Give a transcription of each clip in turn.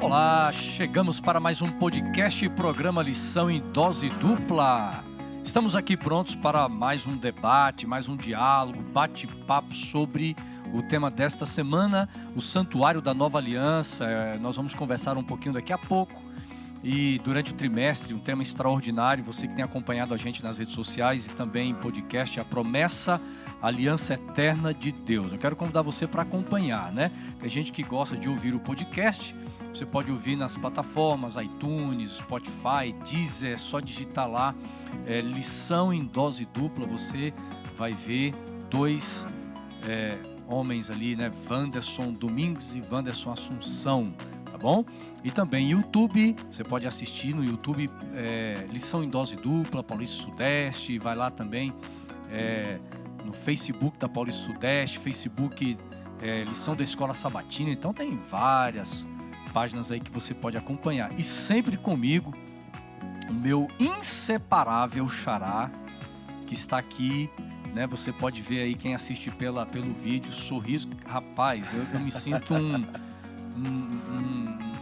Olá, chegamos para mais um podcast e programa Lição em Dose Dupla. Estamos aqui prontos para mais um debate, mais um diálogo, bate-papo sobre o tema desta semana, o Santuário da Nova Aliança. Nós vamos conversar um pouquinho daqui a pouco. E durante o trimestre, um tema extraordinário, você que tem acompanhado a gente nas redes sociais e também em podcast, a promessa, a aliança eterna de Deus. Eu quero convidar você para acompanhar, né? Tem gente que gosta de ouvir o podcast, você pode ouvir nas plataformas, iTunes, Spotify, Deezer, é só digitar lá, Lição em Dose Dupla, você vai ver dois homens ali, né? Wanderson Domingues e Wanderson Assunção, tá bom? E também YouTube, você pode assistir no YouTube, Lição em Dose Dupla, Paulista Sudeste, vai lá também no Facebook da Paulista Sudeste, Facebook Lição da Escola Sabatina, então tem várias páginas aí que você pode acompanhar. E sempre comigo, o meu inseparável xará, que está aqui, né? Você pode ver aí, quem assiste pelo vídeo, sorriso, rapaz, eu me sinto um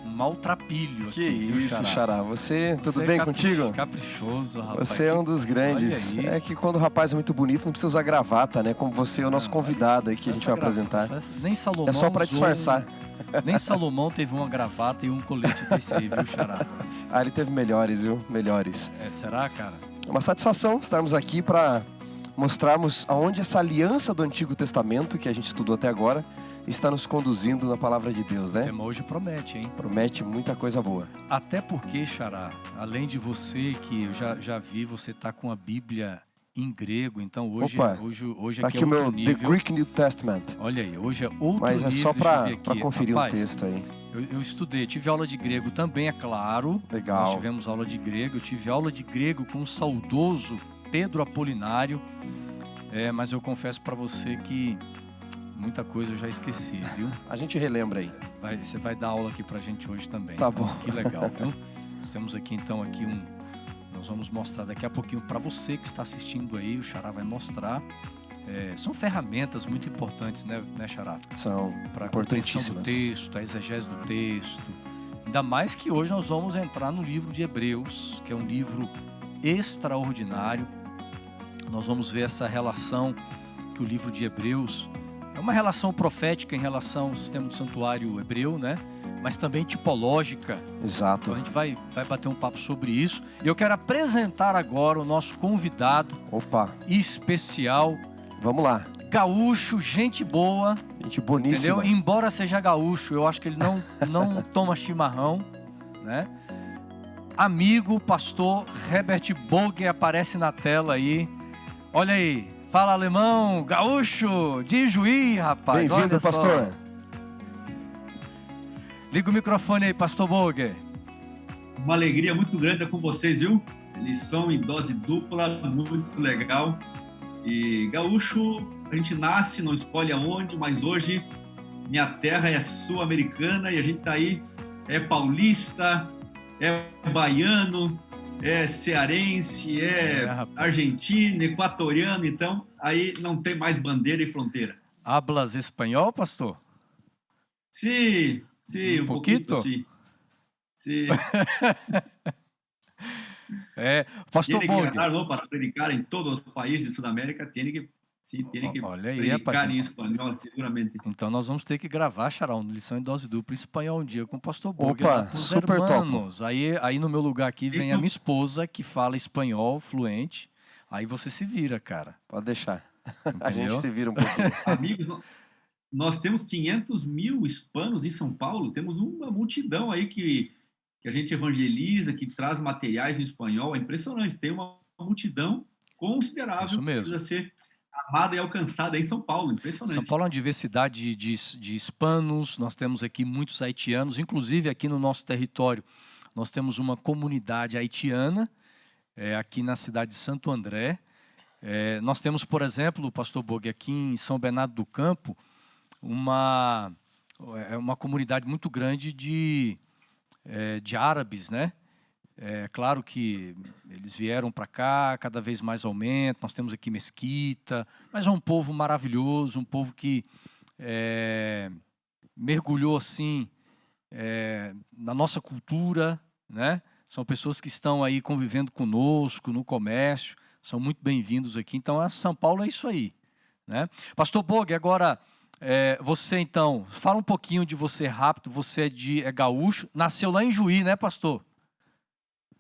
maltrapilho aqui. Que isso, xará. Você, tudo bem contigo? Caprichoso, rapaz. Você é um dos grandes. É que quando o rapaz é muito bonito, não precisa usar gravata, né? Como você é o nosso convidado aí que a gente vai apresentar. Nem Salomão é só para disfarçar. Nem Salomão teve uma gravata e um colete desse aí, viu, xará? Ah, ele teve melhores, viu? Melhores. Será, cara? É uma satisfação estarmos aqui para mostrarmos aonde essa aliança do Antigo Testamento, que a gente estudou até agora, está nos conduzindo na palavra de Deus, né? O tema hoje promete, hein? Promete muita coisa boa. Até porque, xará, além de você, que eu já vi, você tá com a Bíblia em grego, então hoje tá aqui é o meu nível. The Greek New Testament. Olha aí, hoje é outro Mas nível. Mas é só para conferir. Rapaz, o texto aí. Eu estudei, tive aula de grego também, é claro. Legal. Nós tivemos aula de grego, eu tive aula de grego com o saudoso Pedro Apolinário, mas eu confesso para você que muita coisa eu já esqueci, viu? A gente relembra aí. Você vai dar aula aqui pra gente hoje também. Tá bom. Que legal, viu? Nós temos aqui então nós vamos mostrar daqui a pouquinho para você que está assistindo aí, o xará vai mostrar. São ferramentas muito importantes, né xará? São para a compreensão do texto, a exegese do texto. Ainda mais que hoje nós vamos entrar no livro de Hebreus, que é um livro extraordinário. Nós vamos ver essa relação que o livro de Hebreus é uma relação profética em relação ao sistema do santuário hebreu, né? Mas também tipológica. Exato. Então a gente vai bater um papo sobre isso. E eu quero apresentar agora o nosso convidado especial. Vamos lá. Gaúcho, gente boa. Gente boníssima. Entendeu? Embora seja gaúcho, eu acho que ele não toma chimarrão, né? Amigo, pastor Herbert Boger aparece na tela aí. Olha aí. Fala, alemão, gaúcho, de Juí, rapaz. Bem-vindo, pastor. Liga o microfone aí, pastor Boger. Uma alegria muito grande estar com vocês, viu? Lição em dose dupla, muito legal. E gaúcho, a gente nasce, não escolhe aonde, mas hoje minha terra é sul-americana e a gente tá aí, é paulista, é baiano, é cearense, argentino, equatoriano, então aí não tem mais bandeira e fronteira. Hablas espanhol, pastor? Sim, um pouquinho, sim. Pastor Boger. Para predicar em todos os países de Sudamérica, tem que olha aí, predicar rapaz, em espanhol, seguramente. Então nós vamos ter que gravar, xará, uma lição em dose dupla em espanhol um dia com o pastor Boger. Opa, super top. Aí no meu lugar aqui vem a minha esposa, que fala espanhol fluente. Aí você se vira, cara. Pode deixar. Entendeu? A gente se vira um pouquinho. Amigos, nós temos 500 mil hispanos em São Paulo, temos uma multidão aí que a gente evangeliza, que traz materiais em espanhol, é impressionante, tem uma multidão considerável que precisa ser amada e alcançada em São Paulo, impressionante. São Paulo é uma diversidade de hispanos, nós temos aqui muitos haitianos, inclusive aqui no nosso território, nós temos uma comunidade haitiana, aqui na cidade de Santo André. Nós temos, por exemplo, o pastor Boger, aqui em São Bernardo do Campo, uma comunidade muito grande de árabes, né? É claro que eles vieram para cá, cada vez mais aumenta, nós temos aqui Mesquita, mas é um povo maravilhoso, um povo que mergulhou assim na nossa cultura, né? São pessoas que estão aí convivendo conosco no comércio, são muito bem-vindos aqui. Então, a São Paulo é isso aí, né? Pastor Bog, agora, você então, fala um pouquinho de você rápido. Você é gaúcho, nasceu lá em Juí, né, pastor?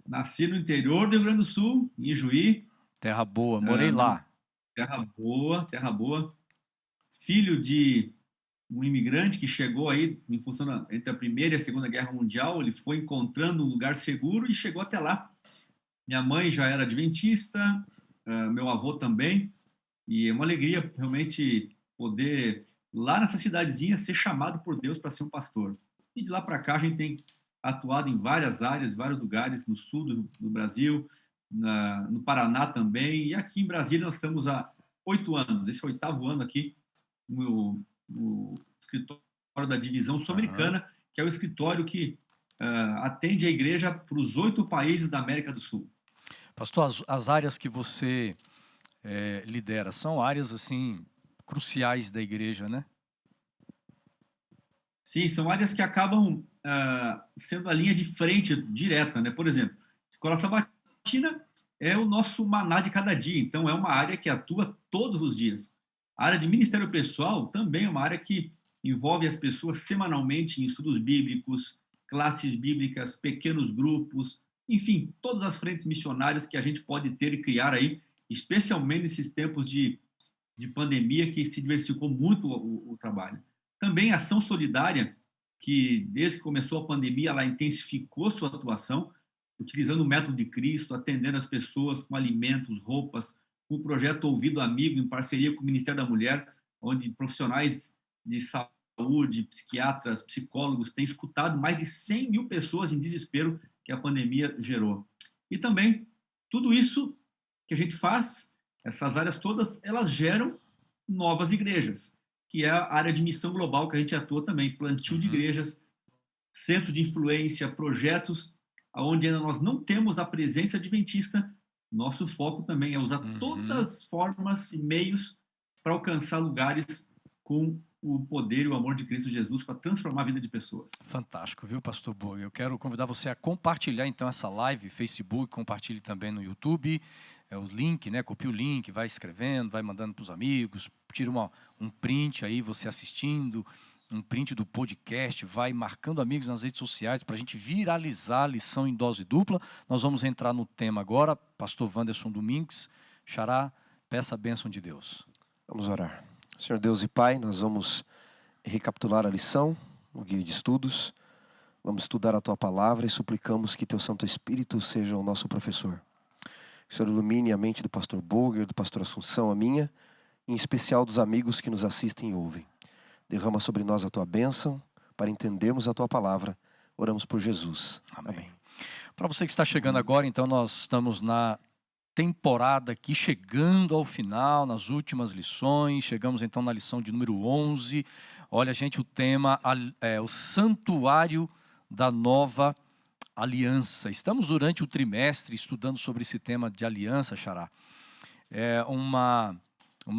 Nasci no interior do Rio Grande do Sul, em Juí. Terra boa, morei lá. Terra boa, terra boa. Filho de um imigrante que chegou aí em função entre a Primeira e a Segunda Guerra Mundial. Ele foi encontrando um lugar seguro e chegou até lá. Minha mãe já era adventista, meu avô também, e é uma alegria realmente poder, lá nessa cidadezinha, ser chamado por Deus para ser um pastor. E de lá para cá a gente tem atuado em várias áreas, vários lugares, no sul do Brasil, no Paraná também, e aqui em Brasília nós estamos há 8 anos, esse é o 8º ano aqui no escritório da Divisão Sul-Americana, que é o escritório que atende a igreja para os 8 países da América do Sul. Pastor, as áreas que você lidera são áreas assim cruciais da igreja, né? Sim, são áreas que acabam sendo a linha de frente direta, né? Por exemplo, Escola Sabatina é o nosso maná de cada dia, então é uma área que atua todos os dias. A área de ministério pessoal também é uma área que envolve as pessoas semanalmente em estudos bíblicos, classes bíblicas, pequenos grupos, enfim, todas as frentes missionárias que a gente pode ter e criar aí, especialmente nesses tempos de pandemia que se diversificou muito o trabalho. Também a ação solidária, que desde que começou a pandemia, ela intensificou sua atuação, utilizando o método de Cristo, atendendo as pessoas com alimentos, roupas, com o projeto Ouvido Amigo, em parceria com o Ministério da Mulher, onde profissionais de saúde, psiquiatras, psicólogos têm escutado mais de 100 mil pessoas em desespero que a pandemia gerou. E também, tudo isso que a gente faz, essas áreas todas, elas geram novas igrejas, que é a área de missão global que a gente atua também, plantio de igrejas, centro de influência, projetos onde ainda nós não temos a presença adventista. Nosso foco também é usar todas as formas e meios para alcançar lugares com o poder e o amor de Cristo Jesus para transformar a vida de pessoas. Fantástico, viu, pastor Boi? Eu quero convidar você a compartilhar então essa live, Facebook, compartilhe também no YouTube, o link, né? Copie o link, vai escrevendo, vai mandando para os amigos, tira um print aí, você assistindo, um print do podcast, vai marcando amigos nas redes sociais para a gente viralizar a lição em dose dupla. Nós vamos entrar no tema agora. Pastor Wanderson Domingues, Xará, peça a bênção de Deus. Vamos orar. Senhor Deus e Pai, nós vamos recapitular a lição, o guia de estudos. Vamos estudar a Tua Palavra e suplicamos que Teu Santo Espírito seja o nosso professor. Que o Senhor ilumine a mente do pastor Boger, do pastor Assunção, a minha, em especial dos amigos que nos assistem e ouvem. Derrama sobre nós a Tua bênção para entendermos a Tua Palavra. Oramos por Jesus. Amém. Para você que está chegando agora, então nós estamos na temporada aqui, chegando ao final, nas últimas lições. Chegamos então na lição de número 11. Olha, gente, o tema é o Santuário da Nova Aliança. Estamos durante o trimestre estudando sobre esse tema de aliança, Xará. É uma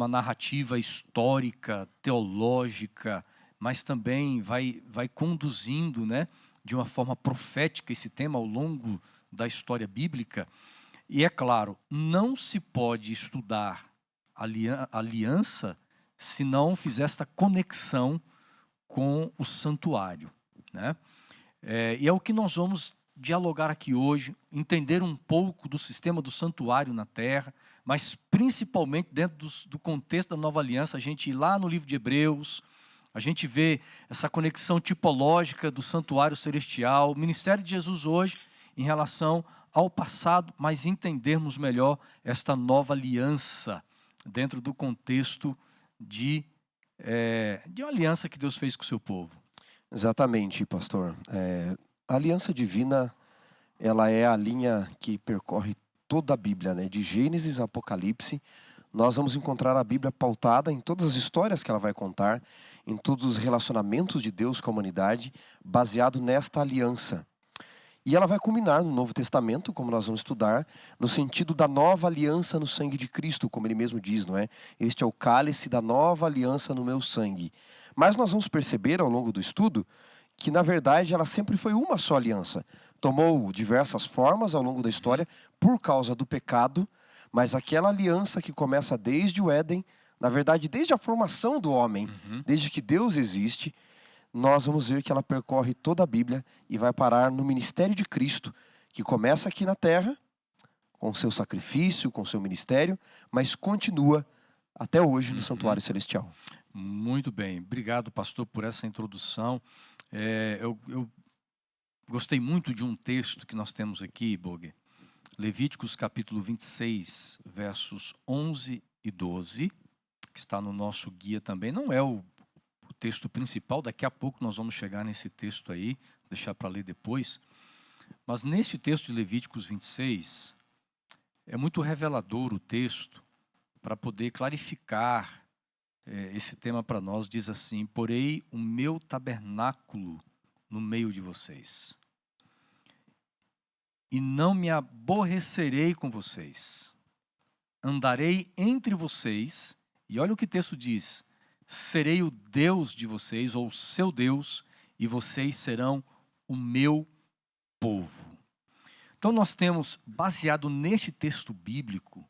narrativa histórica, teológica, mas também vai conduzindo, né, de uma forma profética esse tema ao longo da história bíblica. E é claro, não se pode estudar aliança se não fizer esta conexão com o santuário, né? E é o que nós vamos dialogar aqui hoje, entender um pouco do sistema do santuário na terra, mas principalmente dentro do contexto da nova aliança. A gente ir lá no livro de Hebreus, a gente vê essa conexão tipológica do santuário celestial, o ministério de Jesus hoje em relação ao passado, mas entendermos melhor esta nova aliança dentro do contexto de uma aliança que Deus fez com o seu povo. Exatamente, pastor. A aliança divina, ela é a linha que percorre toda a Bíblia, né? De Gênesis a Apocalipse. Nós vamos encontrar a Bíblia pautada em todas as histórias que ela vai contar, em todos os relacionamentos de Deus com a humanidade, baseado nesta aliança. E ela vai culminar no Novo Testamento, como nós vamos estudar, no sentido da nova aliança no sangue de Cristo, como ele mesmo diz, não é? Este é o cálice da nova aliança no meu sangue. Mas nós vamos perceber ao longo do estudo que na verdade ela sempre foi uma só aliança. Tomou diversas formas ao longo da história por causa do pecado, mas aquela aliança que começa desde o Éden, na verdade desde a formação do homem, desde que Deus existe, nós vamos ver que ela percorre toda a Bíblia e vai parar no ministério de Cristo, que começa aqui na terra, com seu sacrifício, com seu ministério, mas continua até hoje no santuário celestial. Muito bem, obrigado, pastor, por essa introdução. Eu gostei muito de um texto que nós temos aqui, Bogue. Levíticos capítulo 26, versos 11 e 12, que está no nosso guia também. Não é o texto principal, daqui a pouco nós vamos chegar nesse texto aí, vou deixar para ler depois. Mas nesse texto de Levíticos 26, é muito revelador o texto para poder clarificar esse tema para nós. Diz assim: porei o meu tabernáculo no meio de vocês, e não me aborrecerei com vocês. Andarei entre vocês, e olha o que o texto diz: serei o Deus de vocês, ou o seu Deus, e vocês serão o meu povo. Então nós temos, baseado neste texto bíblico,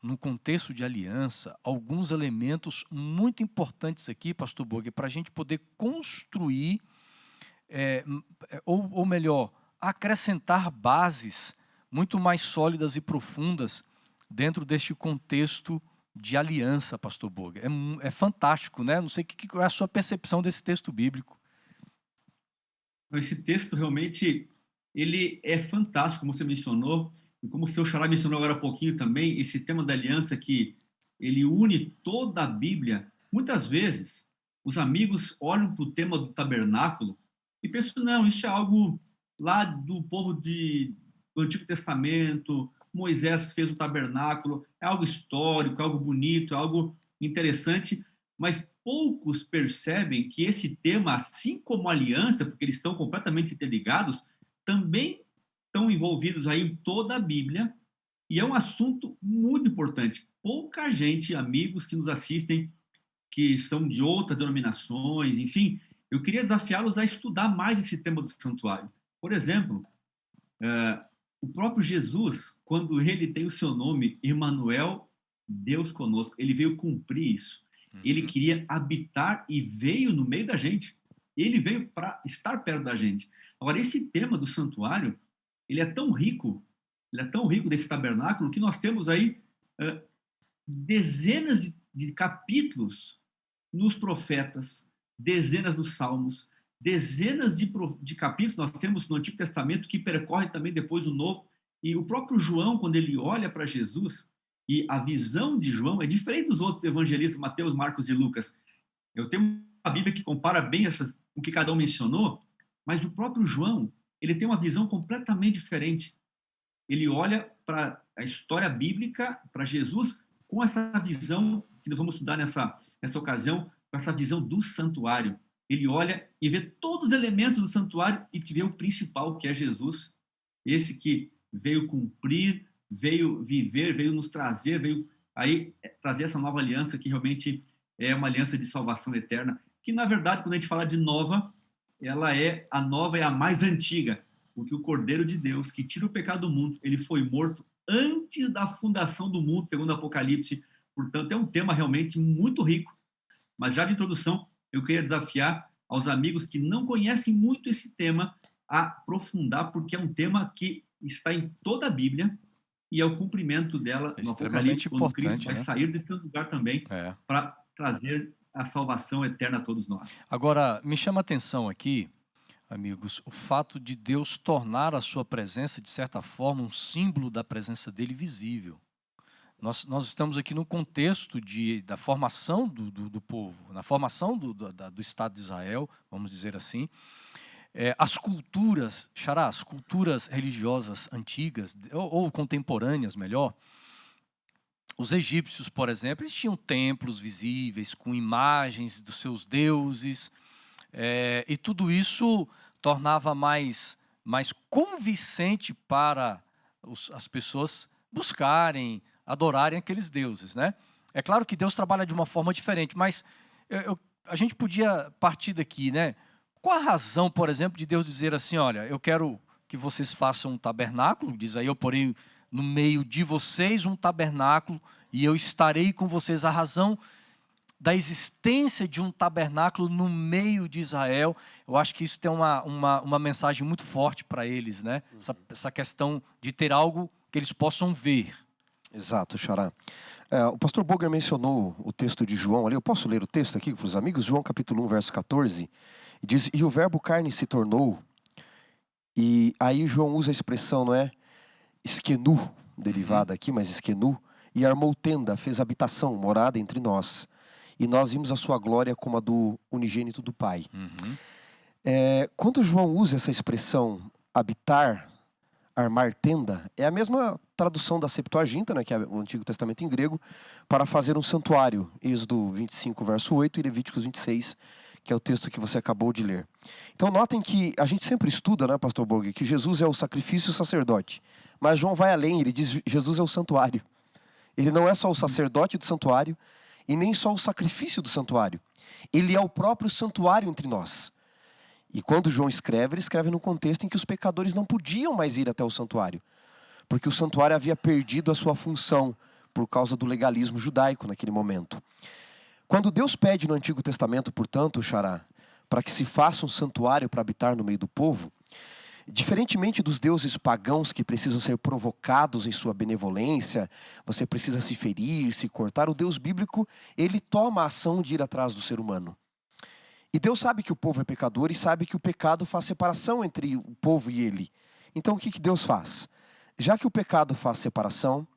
no contexto de aliança, alguns elementos muito importantes aqui, pastor Bogue, para a gente poder construir, ou melhor, acrescentar bases muito mais sólidas e profundas dentro deste contexto de aliança, pastor Bogue. É fantástico, né? Não sei qual é a sua percepção desse texto bíblico. Esse texto realmente ele é fantástico, como você mencionou, e como o seu xará mencionou agora há pouquinho também, esse tema da aliança que ele une toda a Bíblia. Muitas vezes, os amigos olham para o tema do tabernáculo e pensam, não, isso é algo lá do povo do Antigo Testamento, Moisés fez o tabernáculo, é algo histórico, é algo bonito, é algo interessante, mas poucos percebem que esse tema, assim como a aliança, porque eles estão completamente interligados, também estão envolvidos aí em toda a Bíblia, e é um assunto muito importante. Pouca gente, amigos que nos assistem, que são de outras denominações, enfim, eu queria desafiá-los a estudar mais esse tema do santuário. Por exemplo, o próprio Jesus, quando ele tem o seu nome, Emanuel, Deus conosco, ele veio cumprir isso. Ele queria habitar e veio no meio da gente. Ele veio para estar perto da gente. Agora, esse tema do santuário, ele é tão rico desse tabernáculo, que nós temos aí dezenas de capítulos nos profetas, dezenas nos salmos, dezenas de capítulos nós temos no Antigo Testamento que percorrem também depois o Novo. E o próprio João, quando ele olha para Jesus, e a visão de João é diferente dos outros evangelistas, Mateus, Marcos e Lucas. Eu tenho uma Bíblia que compara bem o que cada um mencionou, mas o próprio João, ele tem uma visão completamente diferente. Ele olha para a história bíblica, para Jesus, com essa visão que nós vamos estudar nessa ocasião, com essa visão do santuário. Ele olha e vê todos os elementos do santuário e vê o principal, que é Jesus, esse que veio cumprir, veio viver, veio nos trazer, veio aí trazer essa nova aliança, que realmente é uma aliança de salvação eterna, que na verdade, quando a gente fala de nova, a nova é a mais antiga, porque o Cordeiro de Deus, que tira o pecado do mundo, ele foi morto antes da fundação do mundo, segundo o Apocalipse. Portanto, é um tema realmente muito rico. Mas já de introdução, eu queria desafiar aos amigos que não conhecem muito esse tema a aprofundar, porque é um tema que está em toda a Bíblia e é o cumprimento dela no Apocalipse, quando Cristo vai sair desse lugar também para trazer a salvação eterna a todos nós. Agora, me chama a atenção aqui, amigos, o fato de Deus tornar a sua presença, de certa forma, um símbolo da presença dele visível. Nós estamos aqui no contexto da formação do povo, na formação do Estado de Israel, vamos dizer assim. As culturas, Xará, as culturas religiosas antigas, ou contemporâneas, melhor, os egípcios, por exemplo, eles tinham templos visíveis com imagens dos seus deuses, e tudo isso tornava mais convincente para as pessoas buscarem, adorarem aqueles deuses, né? É claro que Deus trabalha de uma forma diferente, mas a gente podia partir daqui, né? Qual a razão, por exemplo, de Deus dizer assim, olha, eu quero que vocês façam um tabernáculo, diz aí, eu porei no meio de vocês um tabernáculo e eu estarei com vocês. A razão da existência de um tabernáculo no meio de Israel, eu acho que isso tem uma mensagem muito forte para eles, né? Essa questão de ter algo que eles possam ver. Exato, Xará. O pastor Boger mencionou o texto de João ali. Eu posso ler o texto aqui para os amigos? João capítulo 1, verso 14. Diz, e o verbo carne se tornou. E aí João usa a expressão, não é? Esquenu, derivada aqui, mas esquenu. E armou tenda, fez habitação, morada entre nós. E nós vimos a sua glória como a do unigênito do Pai. Quando João usa essa expressão habitar, armar tenda, é a mesma tradução da Septuaginta, né, que é o Antigo Testamento em grego, para fazer um santuário. Êxodo 25, verso 8 e Levíticos 26, que é o texto que você acabou de ler. Então notem que a gente sempre estuda, né, pastor Borg, que Jesus é o sacrifício e o sacerdote. Mas João vai além, ele diz que Jesus é o santuário. Ele não é só o sacerdote do santuário e nem só o sacrifício do santuário. Ele é o próprio santuário entre nós. E quando João escreve, ele escreve no contexto em que os pecadores não podiam mais ir até o santuário, porque o santuário havia perdido a sua função por causa do legalismo judaico naquele momento. Quando Deus pede no Antigo Testamento, portanto, Xará, para que se faça um santuário para habitar no meio do povo, diferentemente dos deuses pagãos que precisam ser provocados em sua benevolência, você precisa se ferir, se cortar, o Deus bíblico, ele toma a ação de ir atrás do ser humano. E Deus sabe que o povo é pecador e sabe que o pecado faz separação entre o povo e ele. Então o que Deus faz? Já que o pecado faz separação,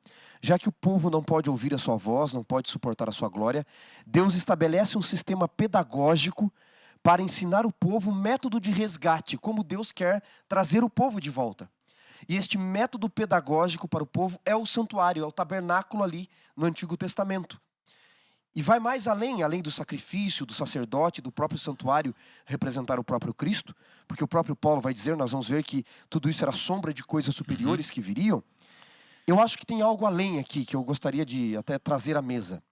já que o povo não pode ouvir a sua voz, não pode suportar a sua glória, Deus estabelece um sistema pedagógico para ensinar o povo um método de resgate, como Deus quer trazer o povo de volta. E este método pedagógico para o povo é o santuário, é o tabernáculo ali no Antigo Testamento. E vai mais além do sacrifício, do sacerdote, do próprio santuário representar o próprio Cristo, porque o próprio Paulo vai dizer, nós vamos ver que tudo isso era sombra de coisas superiores que viriam. Eu acho que tem algo além aqui que eu gostaria de até trazer à mesa.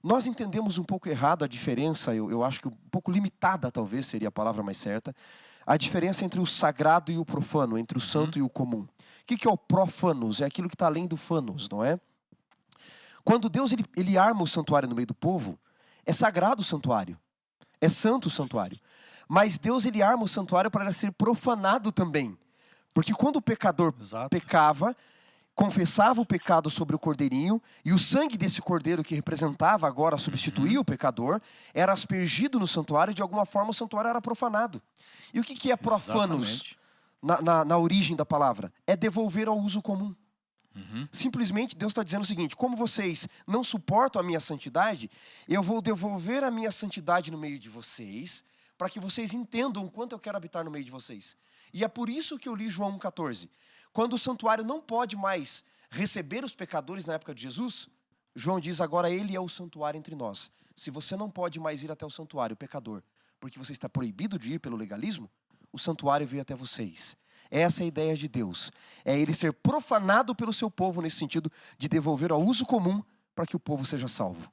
Nós entendemos um pouco errado a diferença, eu acho que um pouco limitada talvez seria a palavra mais certa, a diferença entre o sagrado e o profano, entre o santo e o comum. O que é o profanos? É aquilo que está além do fanos, não é? Quando Deus ele arma o santuário no meio do povo, é sagrado o santuário, é santo o santuário. Mas Deus ele arma o santuário para ser profanado também. Porque quando o pecador pecava, confessava o pecado sobre o cordeirinho, e o sangue desse cordeiro que representava agora substituía o pecador, era aspergido no santuário, e de alguma forma o santuário era profanado. E o que é profanos na origem da palavra? É devolver ao uso comum. Simplesmente Deus está dizendo o seguinte, como vocês não suportam a minha santidade, eu vou devolver a minha santidade no meio de vocês, para que vocês entendam o quanto eu quero habitar no meio de vocês. E é por isso que eu li João 1,14. Quando o santuário não pode mais receber os pecadores na época de Jesus, João diz, agora ele é o santuário entre nós. Se você não pode mais ir até o santuário, pecador, porque você está proibido de ir pelo legalismo, o santuário veio até vocês. Essa é a ideia de Deus. É ele ser profanado pelo seu povo nesse sentido de devolver ao uso comum para que o povo seja salvo.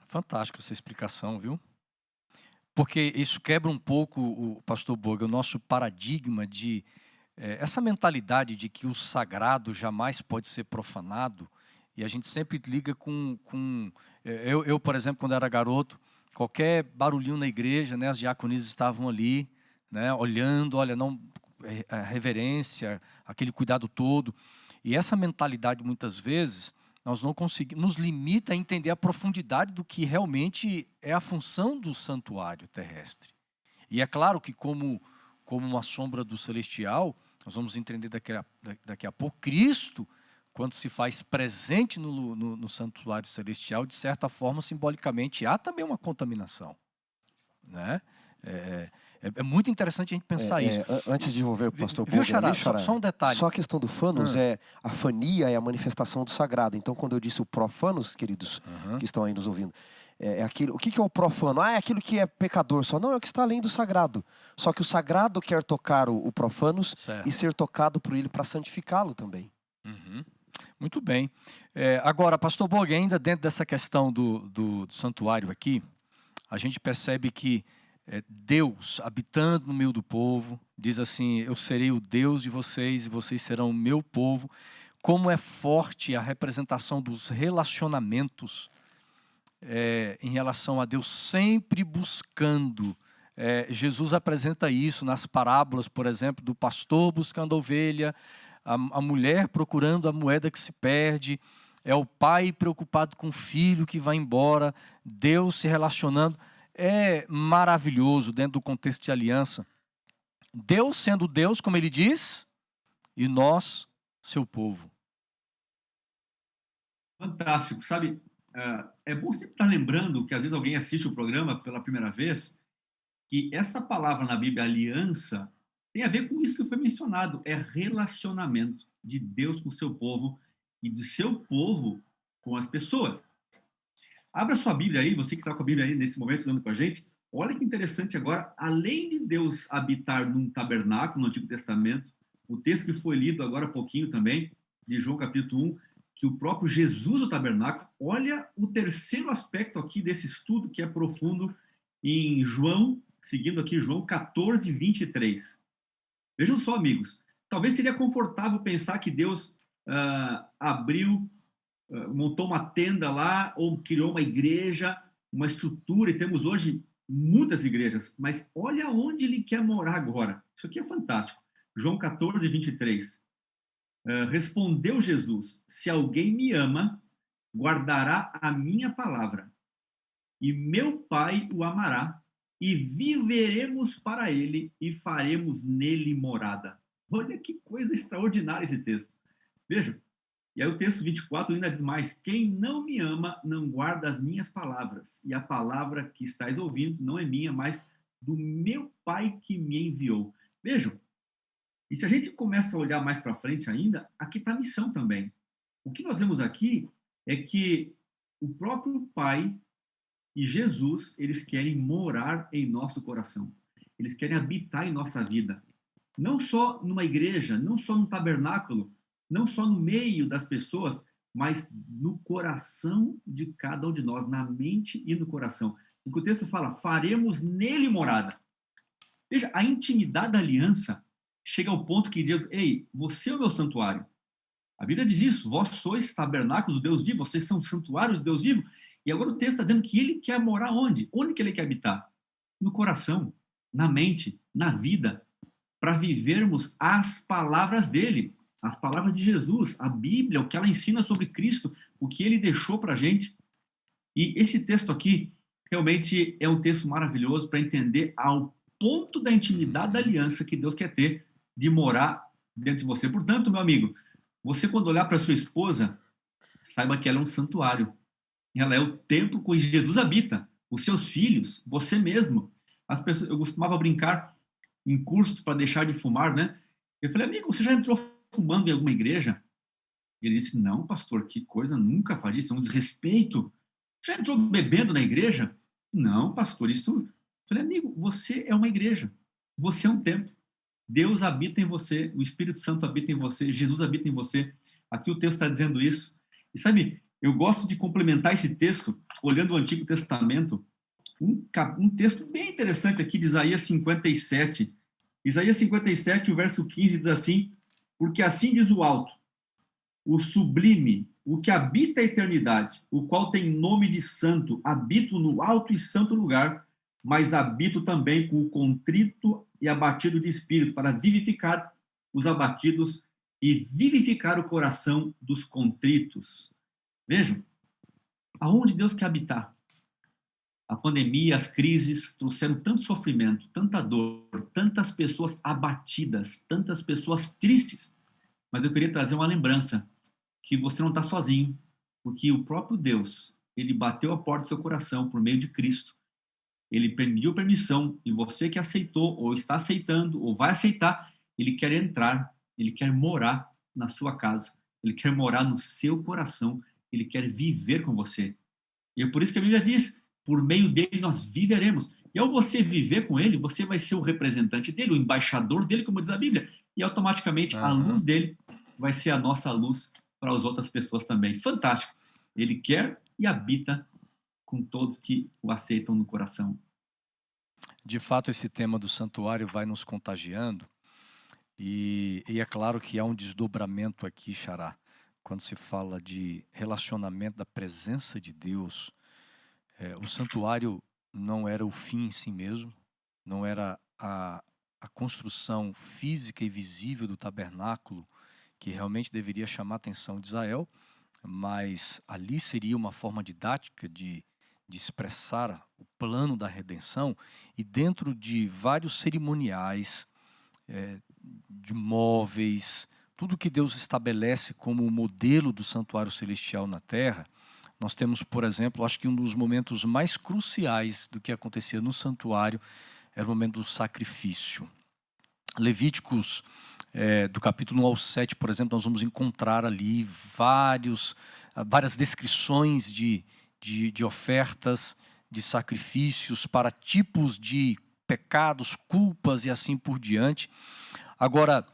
Fantástica essa explicação, viu? Porque isso quebra um pouco, o pastor Boga, o nosso paradigma de essa mentalidade de que o sagrado jamais pode ser profanado. E a gente sempre liga com eu, por exemplo, quando era garoto, qualquer barulhinho na igreja, né, as diaconisas estavam ali, né, olhando, olha, não, a reverência, aquele cuidado todo. E essa mentalidade, muitas vezes, nós não conseguimos, nos limita a entender a profundidade do que realmente é a função do santuário terrestre. E é claro que como uma sombra do celestial, nós vamos entender daqui a pouco, Cristo, quando se faz presente no santuário celestial, de certa forma, simbolicamente, há também uma contaminação, né? É muito interessante a gente pensar isso. Antes de envolver o pastor Viu, Xará? Xará, Só um detalhe. Só a questão do fanos a fania é a manifestação do sagrado. Então, quando eu disse o profanos, queridos, que estão aí nos ouvindo, o que é o profano? É aquilo que é pecador só. Não, é o que está além do sagrado. Só que o sagrado quer tocar o profanos e ser tocado por ele para santificá-lo também. Muito bem. Agora, pastor Borg, ainda dentro dessa questão do santuário aqui, a gente percebe que Deus habitando no meio do povo, diz assim: eu serei o Deus de vocês e vocês serão o meu povo. Como é forte a representação dos relacionamentos em relação a Deus, sempre buscando. Jesus apresenta isso nas parábolas, por exemplo, do pastor buscando a ovelha, a mulher procurando a moeda que se perde, é o pai preocupado com o filho que vai embora, Deus se relacionando. É maravilhoso dentro do contexto de aliança. Deus sendo Deus, como ele diz, e nós, seu povo. Fantástico, sabe? É bom sempre estar lembrando que às vezes alguém assiste o programa pela primeira vez, que essa palavra na Bíblia, aliança, tem a ver com isso que foi mencionado, é relacionamento de Deus com o seu povo e do seu povo com as pessoas. Abra sua Bíblia aí, você que está com a Bíblia aí nesse momento estudando com a gente, olha que interessante agora, além de Deus habitar num tabernáculo no Antigo Testamento, o texto que foi lido agora há pouquinho também, de João capítulo 1, que o próprio Jesus, o tabernáculo, olha o terceiro aspecto aqui desse estudo que é profundo em João, seguindo aqui João 14, 23. Vejam só, amigos, talvez seria confortável pensar que Deus montou uma tenda lá, ou criou uma igreja, uma estrutura, e temos hoje muitas igrejas, mas olha onde ele quer morar agora. Isso aqui é fantástico. João 14, 23. Respondeu Jesus: se alguém me ama, guardará a minha palavra, e meu Pai o amará, e viveremos para ele, e faremos nele morada. Olha que coisa extraordinária esse texto. Veja, e aí o texto 24 ainda diz mais: quem não me ama, não guarda as minhas palavras, e a palavra que estáis ouvindo não é minha, mas do meu Pai que me enviou. Vejam, e se a gente começa a olhar mais para frente ainda, aqui está a missão também. O que nós vemos aqui é que o próprio Pai e Jesus, eles querem morar em nosso coração. Eles querem habitar em nossa vida. Não só numa igreja, não só num tabernáculo, não só no meio das pessoas, mas no coração de cada um de nós, na mente e no coração. O texto fala: faremos nele morada. Veja, a intimidade da aliança chega ao ponto que Deus: ei, você é o meu santuário. A Bíblia diz isso: vós sois tabernáculos do Deus vivo, vocês são santuário do Deus vivo. E agora o texto está dizendo que ele quer morar onde? Onde que ele quer habitar? No coração, na mente, na vida, para vivermos as palavras dele, as palavras de Jesus, a Bíblia, o que ela ensina sobre Cristo, o que ele deixou para a gente. E esse texto aqui realmente é um texto maravilhoso para entender ao ponto da intimidade da aliança que Deus quer ter de morar dentro de você. Portanto, meu amigo, você quando olhar para sua esposa, saiba que ela é um santuário. Ela é o templo que Jesus habita. Os seus filhos, você mesmo. As pessoas, eu costumava brincar em cursos para deixar de fumar, né? Eu falei: amigo, você já entrou fumando em alguma igreja? Ele disse: não, pastor, que coisa, nunca faria isso, é um desrespeito. Já entrou bebendo na igreja? Não, pastor, isso... Eu falei: amigo, você é uma igreja. Você é um templo. Deus habita em você, o Espírito Santo habita em você, Jesus habita em você. Aqui o texto está dizendo isso. E sabe, eu gosto de complementar esse texto, olhando o Antigo Testamento, um texto bem interessante aqui de Isaías 57. Isaías 57, o verso 15, diz assim: porque assim diz o alto, o sublime, o que habita a eternidade, o qual tem nome de santo, habito no alto e santo lugar, mas habito também com o contrito e abatido de espírito, para vivificar os abatidos e vivificar o coração dos contritos. Vejam, aonde Deus quer habitar? A pandemia, as crises trouxeram tanto sofrimento, tanta dor, tantas pessoas abatidas, tantas pessoas tristes. Mas eu queria trazer uma lembrança que você não está sozinho, porque o próprio Deus, ele bateu a porta do seu coração por meio de Cristo. Ele pediu permissão, e você que aceitou, ou está aceitando, ou vai aceitar, ele quer entrar, ele quer morar na sua casa, ele quer morar no seu coração, ele quer viver com você. E é por isso que a Bíblia diz: por meio dele nós viveremos. E ao você viver com ele, você vai ser o representante dele, o embaixador dele, como diz a Bíblia, e automaticamente a luz dele vai ser a nossa luz para as outras pessoas também. Fantástico. Ele quer e habita com todos que o aceitam no coração. De fato, esse tema do santuário vai nos contagiando. E é claro que há um desdobramento aqui, Xará, quando se fala de relacionamento da presença de Deus. O santuário não era o fim em si mesmo, não era a construção física e visível do tabernáculo que realmente deveria chamar a atenção de Israel, mas ali seria uma forma didática de expressar o plano da redenção, e dentro de vários cerimoniais, de móveis, tudo que Deus estabelece como o modelo do santuário celestial na terra, nós temos, por exemplo, acho que um dos momentos mais cruciais do que acontecia no santuário era o momento do sacrifício. Levíticos, do capítulo 1 ao 7, por exemplo, nós vamos encontrar ali várias descrições de ofertas, de sacrifícios para tipos de pecados, culpas e assim por diante. Agora,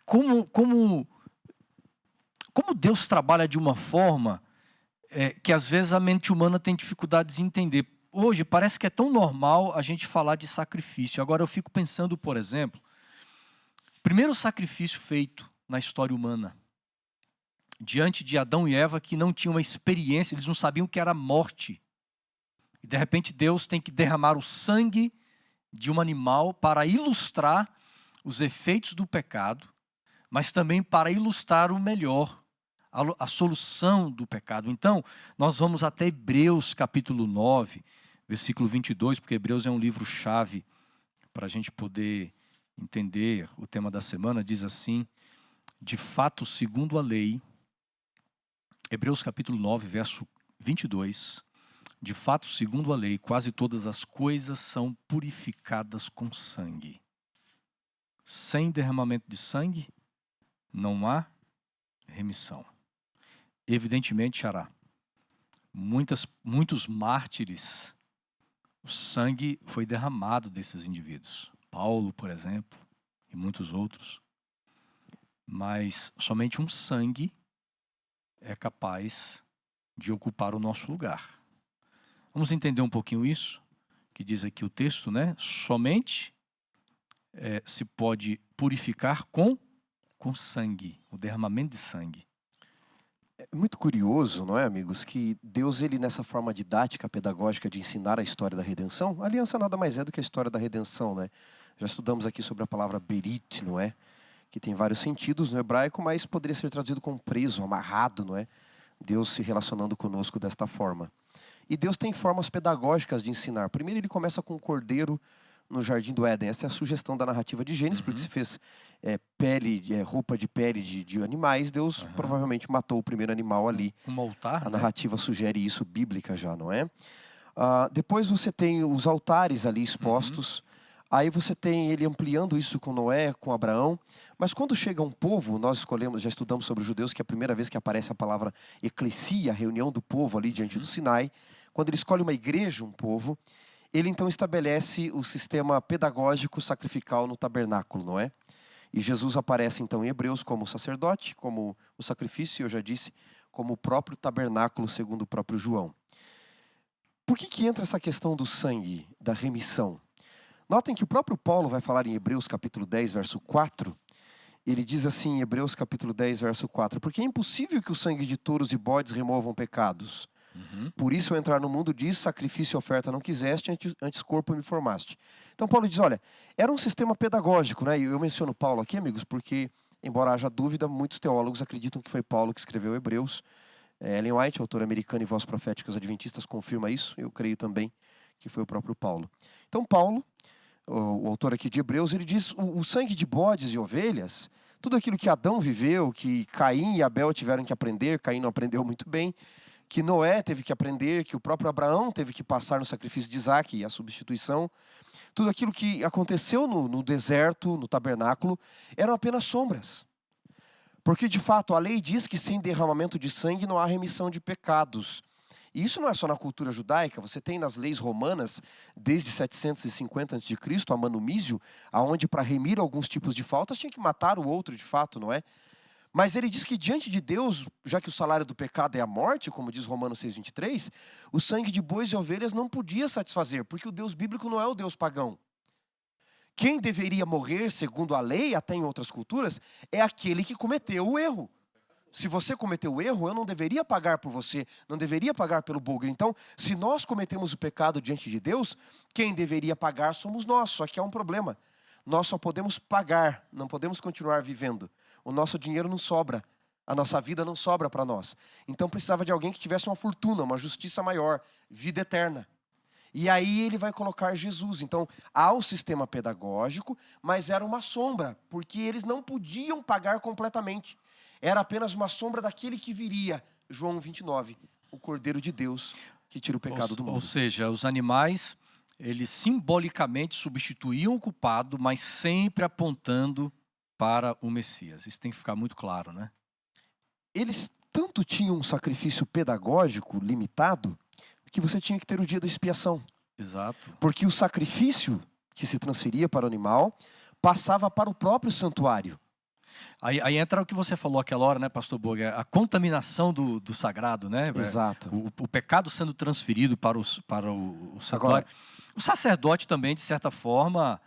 como Deus trabalha de uma forma que às vezes a mente humana tem dificuldades de entender. Hoje parece que é tão normal a gente falar de sacrifício. Agora eu fico pensando, por exemplo, primeiro sacrifício feito na história humana, diante de Adão e Eva, que não tinham uma experiência, eles não sabiam o que era morte. E de repente Deus tem que derramar o sangue de um animal para ilustrar os efeitos do pecado, mas também para ilustrar o melhor, a solução do pecado. Então, nós vamos até Hebreus capítulo 9, versículo 22, porque Hebreus é um livro-chave para a gente poder entender o tema da semana. Diz assim: de fato, segundo a lei, Hebreus capítulo 9, verso 22, de fato, segundo a lei, quase todas as coisas são purificadas com sangue. Sem derramamento de sangue, não há remissão. Evidentemente, Xará, muitos mártires, o sangue foi derramado desses indivíduos. Paulo, por exemplo, e muitos outros. Mas somente um sangue é capaz de ocupar o nosso lugar. Vamos entender um pouquinho isso, que diz aqui o texto, né? Somente se pode purificar com sangue, o derramamento de sangue. É muito curioso, não é, amigos, que Deus, ele nessa forma didática, pedagógica de ensinar a história da redenção, a aliança nada mais é do que a história da redenção, né? Já estudamos aqui sobre a palavra berit, não é? Que tem vários sentidos no hebraico, mas poderia ser traduzido como preso, amarrado, não é? Deus se relacionando conosco desta forma. E Deus tem formas pedagógicas de ensinar. Primeiro ele começa com o cordeiro no jardim do Éden. Essa é a sugestão da narrativa de Gênesis, porque se fez roupa de pele de animais, Deus provavelmente matou o primeiro animal ali. Um altar, a narrativa sugere isso, bíblica já, não é? Depois você tem os altares ali expostos. Aí você tem ele ampliando isso com Noé, com Abraão. Mas quando chega um povo, nós já estudamos sobre os judeus, que é a primeira vez que aparece a palavra eclesia, a reunião do povo ali diante do Sinai. Quando ele escolhe uma igreja, um povo, ele então estabelece o sistema pedagógico sacrificial no tabernáculo, não é? E Jesus aparece então em Hebreus como sacerdote, como o sacrifício, eu já disse, como o próprio tabernáculo, segundo o próprio João. Por que entra essa questão do sangue, da remissão? Notem que o próprio Paulo vai falar em Hebreus capítulo 10, verso 4. Ele diz assim em Hebreus capítulo 10, verso 4. Porque é impossível que o sangue de touros e bodes removam pecados. Por isso, ao entrar no mundo, diz: sacrifício e oferta não quiseste, antes corpo me formaste. Então Paulo diz, olha, era um sistema pedagógico, né? E eu menciono Paulo aqui, amigos, porque, embora haja dúvida, muitos teólogos acreditam que foi Paulo que escreveu Hebreus. Ellen White, autor americano e Vozes Proféticas Adventistas, confirma isso. Eu creio também que foi o próprio Paulo. Então Paulo, o autor aqui de Hebreus, ele diz: o sangue de bodes e ovelhas, tudo aquilo que Adão viveu, que Caim e Abel tiveram que aprender, Caim não aprendeu muito bem, que Noé teve que aprender, que o próprio Abraão teve que passar no sacrifício de Isaac e a substituição, tudo aquilo que aconteceu no deserto, no tabernáculo, eram apenas sombras. Porque, de fato, a lei diz que sem derramamento de sangue não há remissão de pecados. E isso não é só na cultura judaica, você tem nas leis romanas, desde 750 a.C., a manumísio, aonde para remir alguns tipos de faltas tinha que matar o outro de fato, não é? Mas ele diz que diante de Deus, já que o salário do pecado é a morte, como diz Romanos 6,23, o sangue de bois e ovelhas não podia satisfazer, porque o Deus bíblico não é o Deus pagão. Quem deveria morrer, segundo a lei, até em outras culturas, é aquele que cometeu o erro. Se você cometeu o erro, eu não deveria pagar por você, não deveria pagar pelo bugre. Então, se nós cometemos o pecado diante de Deus, quem deveria pagar somos nós. Só que há um problema. Nós só podemos pagar, não podemos continuar vivendo. O nosso dinheiro não sobra, a nossa vida não sobra para nós. Então precisava de alguém que tivesse uma fortuna, uma justiça maior, vida eterna. E aí ele vai colocar Jesus. Então há o sistema pedagógico, mas era uma sombra, porque eles não podiam pagar completamente. Era apenas uma sombra daquele que viria, João 29, o Cordeiro de Deus que tira o pecado do mundo. Ou seja, os animais, eles simbolicamente substituíam o culpado, mas sempre apontando para o Messias. Isso tem que ficar muito claro, né? Eles tanto tinham um sacrifício pedagógico limitado, que você tinha que ter o dia da expiação. Exato. Porque o sacrifício que se transferia para o animal passava para o próprio santuário. Aí entra o que você falou aquela hora, né, pastor Boga? A contaminação do sagrado, né? Exato. O pecado sendo transferido para o santuário. Agora, o sacerdote também, de certa forma,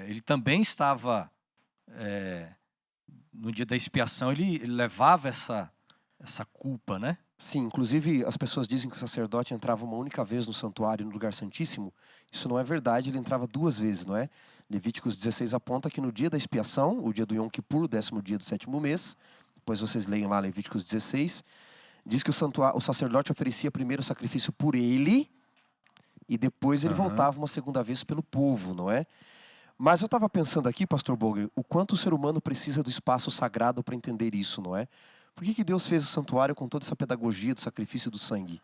ele também estava, no dia da expiação, ele levava essa culpa, né? sim, inclusive as pessoas dizem que o sacerdote entrava uma única vez no santuário, no lugar santíssimo. Isso não é verdade, ele entrava 2 vezes, não é? Levíticos 16 aponta que no dia da expiação, o dia do Yom Kippur, o 10º dia do 7º mês, depois vocês leiam lá Levíticos 16, diz que o sacerdote oferecia primeiro o sacrifício por ele, e depois ele voltava uma segunda vez pelo povo, não é? Mas eu estava pensando aqui, pastor Boger, o quanto o ser humano precisa do espaço sagrado para entender isso, não é? Por que Deus fez o santuário com toda essa pedagogia do sacrifício do sangue?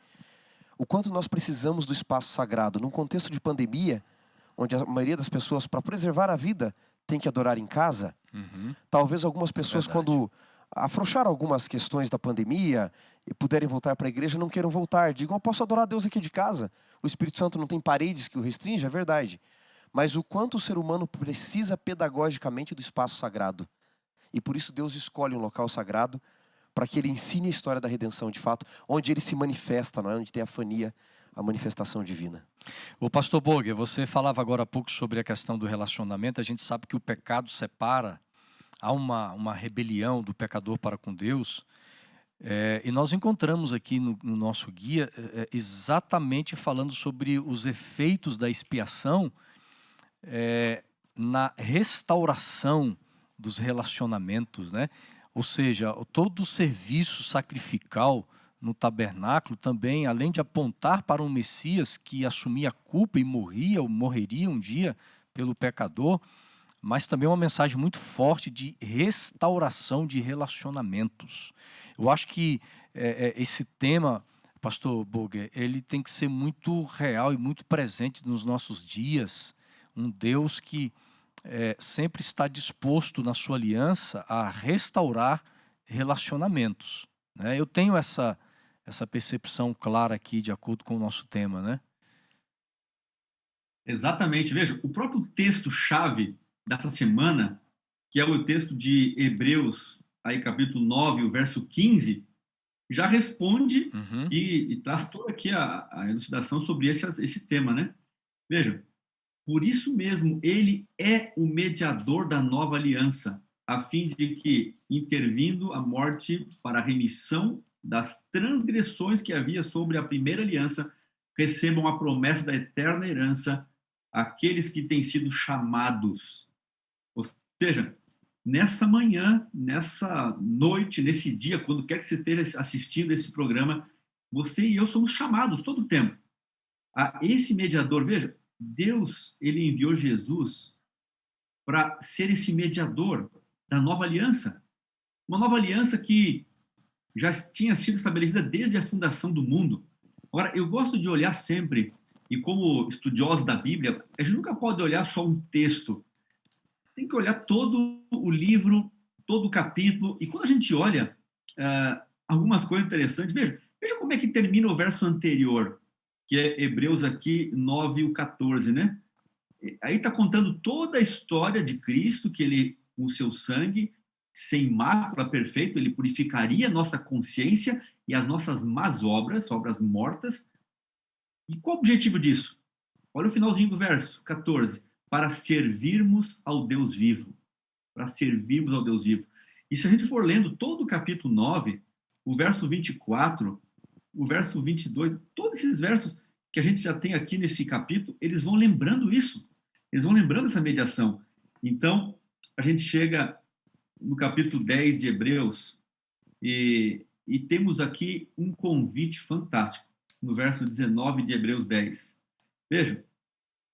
O quanto nós precisamos do espaço sagrado. Num contexto de pandemia, onde a maioria das pessoas, para preservar a vida, tem que adorar em casa. Talvez algumas pessoas, quando afrouxaram algumas questões da pandemia e puderem voltar para a igreja, não queiram voltar. Digam, eu posso adorar Deus aqui de casa. O Espírito Santo não tem paredes que o restringe, é verdade. Mas o quanto o ser humano precisa pedagogicamente do espaço sagrado. E por isso Deus escolhe um local sagrado para que ele ensine a história da redenção de fato, onde ele se manifesta, não é? Onde tem a manifestação divina. O pastor Boger, você falava agora há pouco sobre a questão do relacionamento. A gente sabe que o pecado separa, há uma rebelião do pecador para com Deus. E nós encontramos aqui no nosso guia exatamente falando sobre os efeitos da expiação na restauração dos relacionamentos, né? Ou seja, todo o serviço sacrificial no tabernáculo também, além de apontar para um Messias que assumia a culpa e morria ou morreria um dia pelo pecador, mas também uma mensagem muito forte de restauração de relacionamentos. Eu acho que esse tema, pastor Boger, ele tem que ser muito real e muito presente nos nossos dias. Um Deus que sempre está disposto na sua aliança a restaurar relacionamentos, né? Eu tenho essa percepção clara aqui, de acordo com o nosso tema, né? Exatamente. Veja, o próprio texto-chave dessa semana, que é o texto de Hebreus, aí capítulo 9, o verso 15, já responde e traz toda aqui a elucidação sobre esse tema, né? Veja, por isso mesmo, ele é o mediador da nova aliança, a fim de que, intervindo a morte para a remissão das transgressões que havia sobre a primeira aliança, recebam a promessa da eterna herança aqueles que têm sido chamados. Ou seja, nessa manhã, nessa noite, nesse dia, quando quer que você esteja assistindo esse programa, você e eu somos chamados todo o tempo a esse mediador. Veja, Deus, ele enviou Jesus para ser esse mediador da nova aliança. Uma nova aliança que já tinha sido estabelecida desde a fundação do mundo. Agora, eu gosto de olhar sempre, e como estudioso da Bíblia, a gente nunca pode olhar só um texto. Tem que olhar todo o livro, todo o capítulo. E quando a gente olha algumas coisas interessantes, veja como é que termina o verso anterior, que é Hebreus aqui 9, o 14, né? Aí está contando toda a história de Cristo, que ele, com seu sangue, sem mácula, perfeito, ele purificaria a nossa consciência e as nossas más obras, obras mortas. E qual o objetivo disso? Olha o finalzinho do verso 14. Para servirmos ao Deus vivo. Para servirmos ao Deus vivo. E se a gente for lendo todo o capítulo 9, o verso 24, o verso 22, todos esses versos que a gente já tem aqui nesse capítulo, eles vão lembrando isso. Eles vão lembrando essa mediação. Então, a gente chega no capítulo 10 de Hebreus e temos aqui um convite fantástico, no verso 19 de Hebreus 10. Vejam,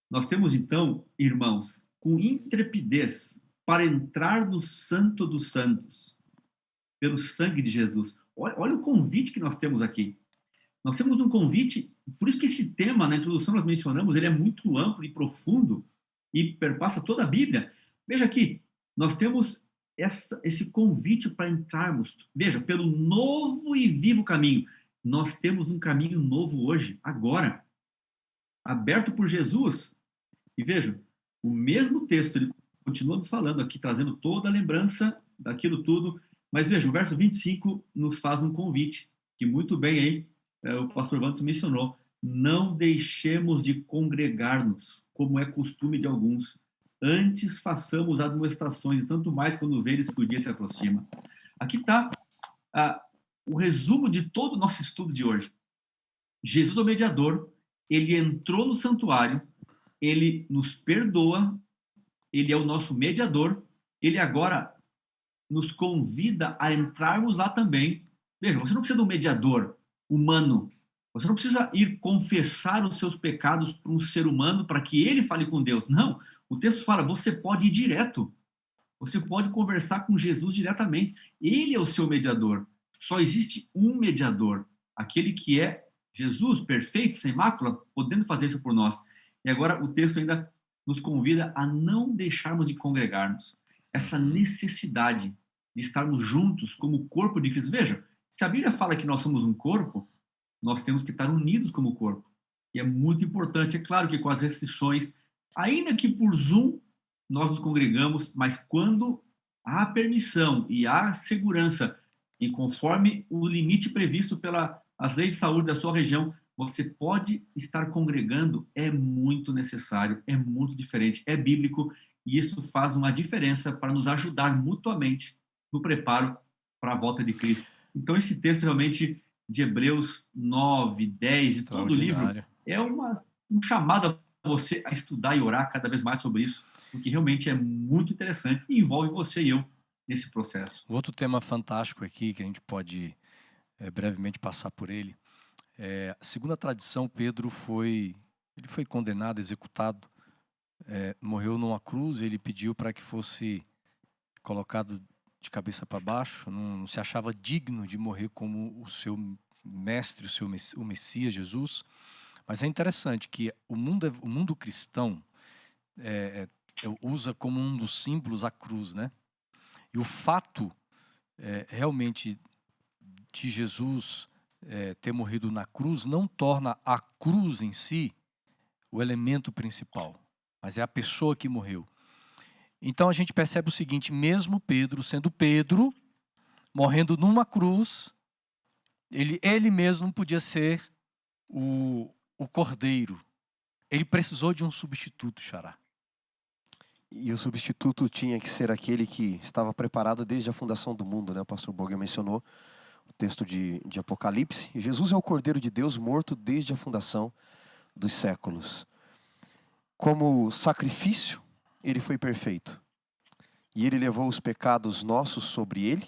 nós temos então, irmãos, com intrepidez, para entrar no Santo dos Santos, pelo sangue de Jesus. Olha o convite que nós temos aqui. Nós temos um convite, por isso que esse tema, na introdução nós mencionamos, ele é muito amplo e profundo e perpassa toda a Bíblia. Veja aqui, nós temos esse convite para entrarmos, veja, pelo novo e vivo caminho. Nós temos um caminho novo hoje, agora, aberto por Jesus. E vejam, o mesmo texto, ele continua nos falando aqui, trazendo toda a lembrança daquilo tudo, mas veja, o verso 25 nos faz um convite, que muito bem aí o pastor Vantos mencionou: não deixemos de congregar-nos, como é costume de alguns, antes façamos admoestações, e tanto mais quando veres que o dia se aproxima. Aqui está o resumo de todo o nosso estudo de hoje. Jesus é o mediador, ele entrou no santuário, ele nos perdoa, ele é o nosso mediador, ele agora nos convida a entrarmos lá também. Veja, você não precisa de um mediador humano, você não precisa ir confessar os seus pecados para um ser humano para que ele fale com Deus. Não, o texto fala, você pode ir direto, você pode conversar com Jesus diretamente, ele é o seu mediador. Só existe um mediador, aquele que é Jesus, perfeito, sem mácula, podendo fazer isso por nós. E agora o texto ainda nos convida a não deixarmos de congregarmos. Essa necessidade de estarmos juntos como corpo de Cristo. Veja, se a Bíblia fala que nós somos um corpo, nós temos que estar unidos como corpo. E é muito importante, é claro que com as restrições, ainda que por Zoom nós nos congregamos, mas quando há permissão e há segurança, e conforme o limite previsto pelas leis de saúde da sua região, você pode estar congregando, é muito necessário, é muito diferente, é bíblico, e isso faz uma diferença para nos ajudar mutuamente no preparo para a volta de Cristo. Então, esse texto realmente de Hebreus 9, 10 e todo o livro é um chamado a você a estudar e orar cada vez mais sobre isso, porque realmente é muito interessante e envolve você e eu nesse processo. Outro tema fantástico aqui, que a gente pode brevemente passar por ele, segundo a tradição, Pedro foi condenado, executado, morreu numa cruz. Ele pediu para que fosse colocado de cabeça para baixo, não se achava digno de morrer como o seu mestre, o Messias, Jesus. Mas é interessante que o mundo cristão usa como um dos símbolos a cruz, né? E o fato realmente de Jesus ter morrido na cruz não torna a cruz em si o elemento principal, mas é a pessoa que morreu. Então a gente percebe o seguinte: mesmo Pedro, sendo Pedro, morrendo numa cruz, ele mesmo podia ser o cordeiro. Ele precisou de um substituto, Xará. E o substituto tinha que ser aquele que estava preparado desde a fundação do mundo, né? O pastor Borger mencionou o texto de Apocalipse. Jesus é o Cordeiro de Deus morto desde a fundação dos séculos. Como sacrifício, ele foi perfeito. E ele levou os pecados nossos sobre ele,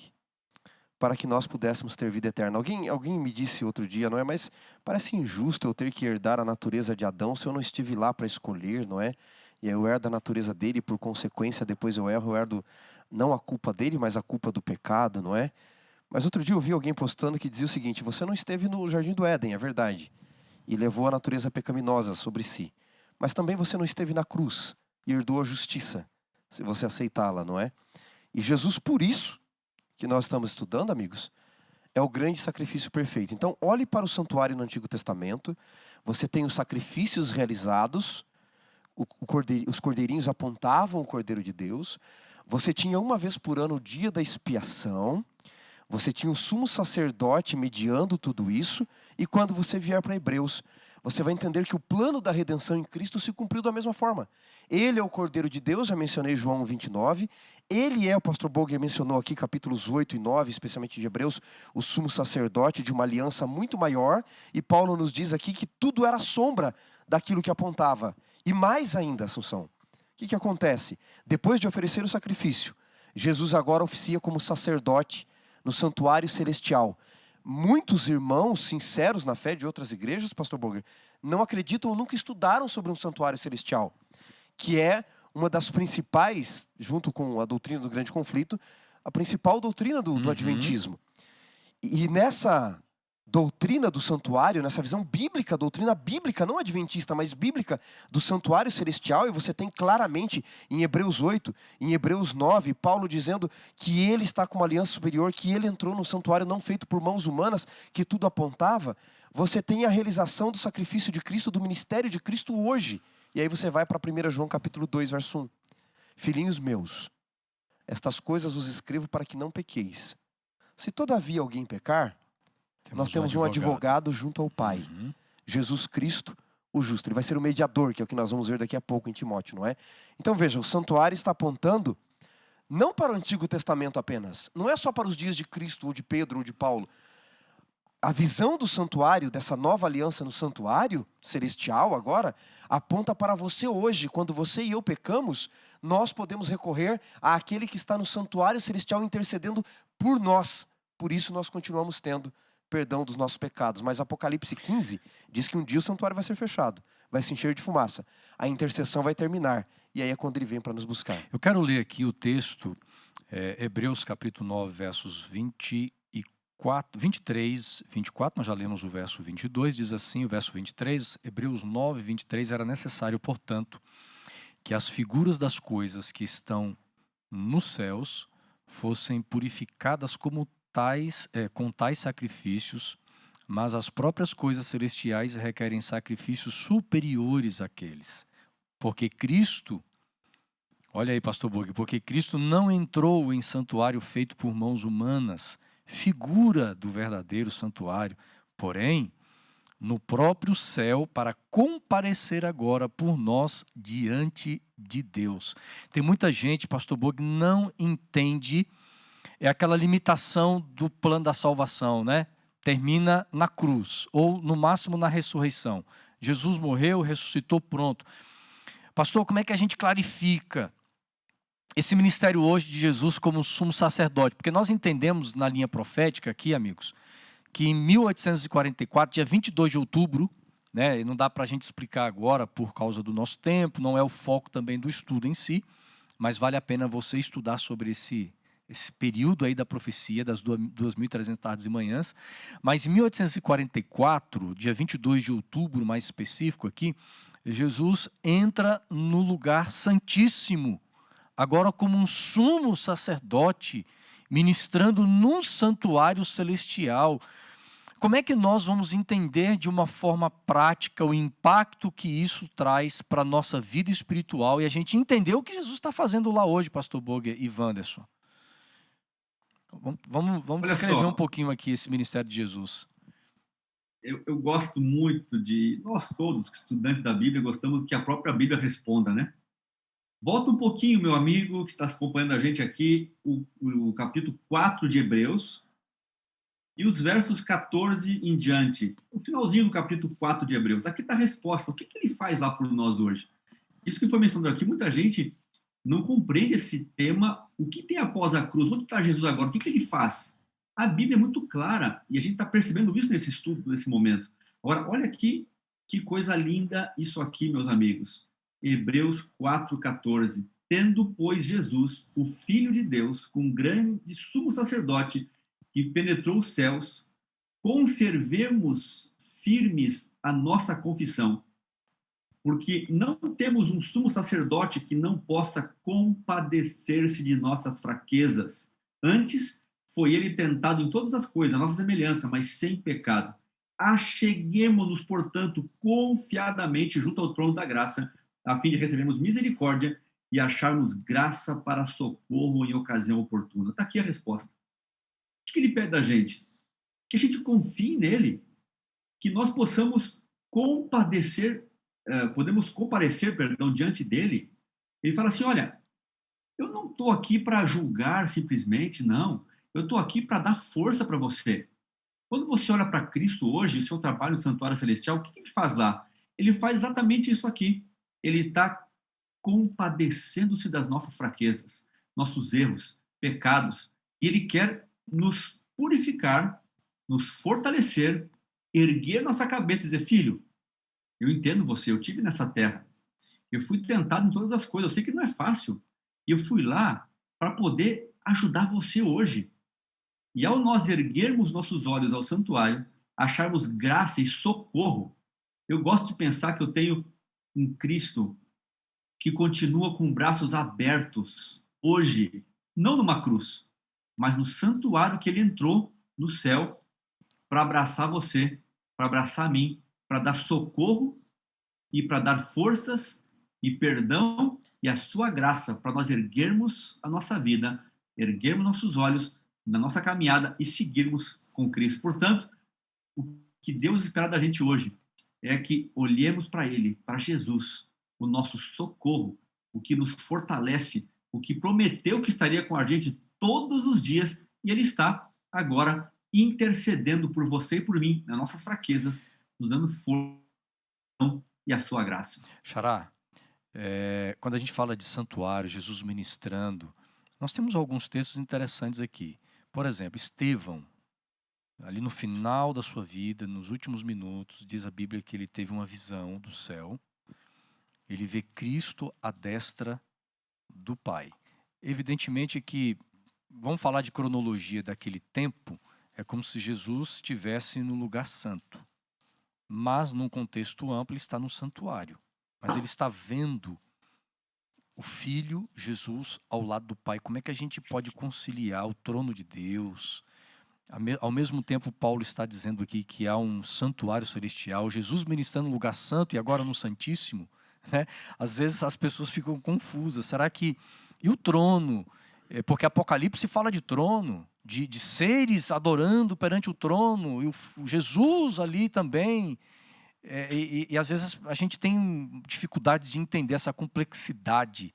para que nós pudéssemos ter vida eterna. Alguém me disse outro dia, não é? Mas parece injusto eu ter que herdar a natureza de Adão se eu não estive lá para escolher, não é? E aí eu herdo a natureza dele, por consequência, depois eu herdo não a culpa dele, mas a culpa do pecado, não é? Mas outro dia eu vi alguém postando que dizia o seguinte: você não esteve no Jardim do Éden, é verdade, e levou a natureza pecaminosa sobre si. Mas também você não esteve na cruz e herdou a justiça, se você aceitá-la, não é? E Jesus, por isso que nós estamos estudando, amigos, é o grande sacrifício perfeito. Então, olhe para o santuário no Antigo Testamento, você tem os sacrifícios realizados, os cordeirinhos apontavam o Cordeiro de Deus, Você tinha uma vez por ano o dia da expiação, você tinha o sumo sacerdote mediando tudo isso, e quando você vier para Hebreus, você vai entender que o plano da redenção em Cristo se cumpriu da mesma forma. Ele é o Cordeiro de Deus, já mencionei João 29. Ele é, o pastor Boger mencionou aqui, capítulos 8 e 9, especialmente de Hebreus, o sumo sacerdote de uma aliança muito maior. E Paulo nos diz aqui que tudo era sombra daquilo que apontava. E mais ainda, Assunção, o que acontece? Depois de oferecer o sacrifício, Jesus agora oficia como sacerdote no santuário celestial. Muitos irmãos sinceros na fé de outras igrejas, pastor Boger, não acreditam ou nunca estudaram sobre um santuário celestial, que é uma das principais, junto com a doutrina do grande conflito, a principal doutrina do adventismo. E nessa doutrina do santuário, nessa visão bíblica, doutrina bíblica, não adventista, mas bíblica, do santuário celestial, e você tem claramente em Hebreus 8, em Hebreus 9, Paulo dizendo que ele está com uma aliança superior, que ele entrou no santuário não feito por mãos humanas, que tudo apontava. Você tem a realização do sacrifício de Cristo, do ministério de Cristo hoje. E aí você vai para 1 João capítulo 2, verso 1. Filhinhos meus, estas coisas vos escrevo para que não pequeis. Se todavia alguém pecar, nós temos um advogado junto ao Pai, Jesus Cristo, o justo. Ele vai ser o mediador, que é o que nós vamos ver daqui a pouco em Timóteo, não é? Então veja, o santuário está apontando não para o Antigo Testamento apenas. Não é só para os dias de Cristo, ou de Pedro, ou de Paulo. A visão do santuário, dessa nova aliança no santuário celestial agora, aponta para você hoje. Quando você e eu pecamos, nós podemos recorrer àquele que está no santuário celestial intercedendo por nós. Por isso nós continuamos tendo perdão dos nossos pecados. Mas Apocalipse 15 diz que um dia o santuário vai ser fechado, vai se encher de fumaça, a intercessão vai terminar, e aí é quando ele vem para nos buscar. Eu quero ler aqui o texto, Hebreus capítulo 9, versos 23, 24, nós já lemos o verso 22, diz assim, o verso 23, Hebreus 9, 23, era necessário, portanto, que as figuras das coisas que estão nos céus fossem purificadas com tais sacrifícios, mas as próprias coisas celestiais requerem sacrifícios superiores àqueles. Porque Cristo, olha aí, pastor Boger, porque Cristo não entrou em santuário feito por mãos humanas, figura do verdadeiro santuário, porém, no próprio céu, para comparecer agora por nós diante de Deus. Tem muita gente, pastor Boger, não entende. É aquela limitação do plano da salvação, né? Termina na cruz, ou no máximo na ressurreição. Jesus morreu, ressuscitou, pronto. Pastor, como é que a gente clarifica esse ministério hoje de Jesus como sumo sacerdote? Porque nós entendemos na linha profética aqui, amigos, que em 1844, dia 22 de outubro, né, e não dá para a gente explicar agora por causa do nosso tempo, não é o foco também do estudo em si, mas vale a pena você estudar sobre esse período aí da profecia, das 2.300 tardes e manhãs. Mas em 1844, dia 22 de outubro, mais específico aqui, Jesus entra no lugar santíssimo, agora como um sumo sacerdote, ministrando num santuário celestial. Como é que nós vamos entender de uma forma prática o impacto que isso traz para a nossa vida espiritual e a gente entender o que Jesus está fazendo lá hoje, pastor Boger e Wanderson? Vamos descrever um pouquinho aqui esse ministério de Jesus. Eu gosto muito nós todos, estudantes da Bíblia, gostamos que a própria Bíblia responda, né? Volta um pouquinho, meu amigo, que está acompanhando a gente aqui, o capítulo 4 de Hebreus, e os versos 14 em diante. O finalzinho do capítulo 4 de Hebreus. Aqui está a resposta. O que ele faz lá por nós hoje? Isso que foi mencionado aqui, muita gente não compreende esse tema. O que tem após a cruz? Onde está Jesus agora? O que ele faz? A Bíblia é muito clara e a gente está percebendo isso nesse estudo, nesse momento. Agora, olha aqui que coisa linda isso aqui, meus amigos. Hebreus 4,14. Tendo, pois, Jesus, o Filho de Deus, com grande sumo sacerdote que penetrou os céus, conservemos firmes a nossa confissão. Porque não temos um sumo sacerdote que não possa compadecer-se de nossas fraquezas. Antes, foi ele tentado em todas as coisas, a nossa semelhança, mas sem pecado. Acheguemo-nos, portanto, confiadamente junto ao trono da graça, a fim de recebermos misericórdia e acharmos graça para socorro em ocasião oportuna. Está aqui a resposta. O que ele pede da gente? Que a gente confie nele, que nós possamos podemos comparecer, perdão, diante dele. Ele fala assim, olha, eu não estou aqui para julgar simplesmente, não. Eu estou aqui para dar força para você. Quando você olha para Cristo hoje, o seu trabalho no Santuário Celestial, o que ele faz lá? Ele faz exatamente isso aqui. Ele está compadecendo-se das nossas fraquezas, nossos erros, pecados. E ele quer nos purificar, nos fortalecer, erguer nossa cabeça e dizer, filho, eu entendo você, eu tive nessa terra. Eu fui tentado em todas as coisas, eu sei que não é fácil. E eu fui lá para poder ajudar você hoje. E ao nós erguermos nossos olhos ao santuário, acharmos graça e socorro, eu gosto de pensar que eu tenho um Cristo que continua com braços abertos hoje, não numa cruz, mas no santuário que ele entrou no céu para abraçar você, para abraçar a mim, para dar socorro e para dar forças e perdão e a sua graça para nós erguermos a nossa vida, erguermos nossos olhos na nossa caminhada e seguirmos com Cristo. Portanto, o que Deus espera da gente hoje é que olhemos para Ele, para Jesus, o nosso socorro, o que nos fortalece, o que prometeu que estaria com a gente todos os dias, e Ele está agora intercedendo por você e por mim, nas nossas fraquezas, nos dando força e a sua graça. Xará, quando a gente fala de santuário, Jesus ministrando, nós temos alguns textos interessantes aqui. Por exemplo, Estevão, ali no final da sua vida, nos últimos minutos, diz a Bíblia que ele teve uma visão do céu. Ele vê Cristo à destra do Pai. Evidentemente que, vamos falar de cronologia daquele tempo, é como se Jesus estivesse no lugar santo. Mas, num contexto amplo, ele está no santuário. Mas ele está vendo o Filho, Jesus, ao lado do Pai. Como é que a gente pode conciliar o trono de Deus? Ao mesmo tempo, Paulo está dizendo aqui que há um santuário celestial, Jesus ministrando no lugar santo e agora no Santíssimo. Né? Às vezes as pessoas ficam confusas. Será que... E o trono? Porque Apocalipse fala de trono, de seres adorando perante o trono, e o Jesus ali também. E às vezes a gente tem dificuldade de entender essa complexidade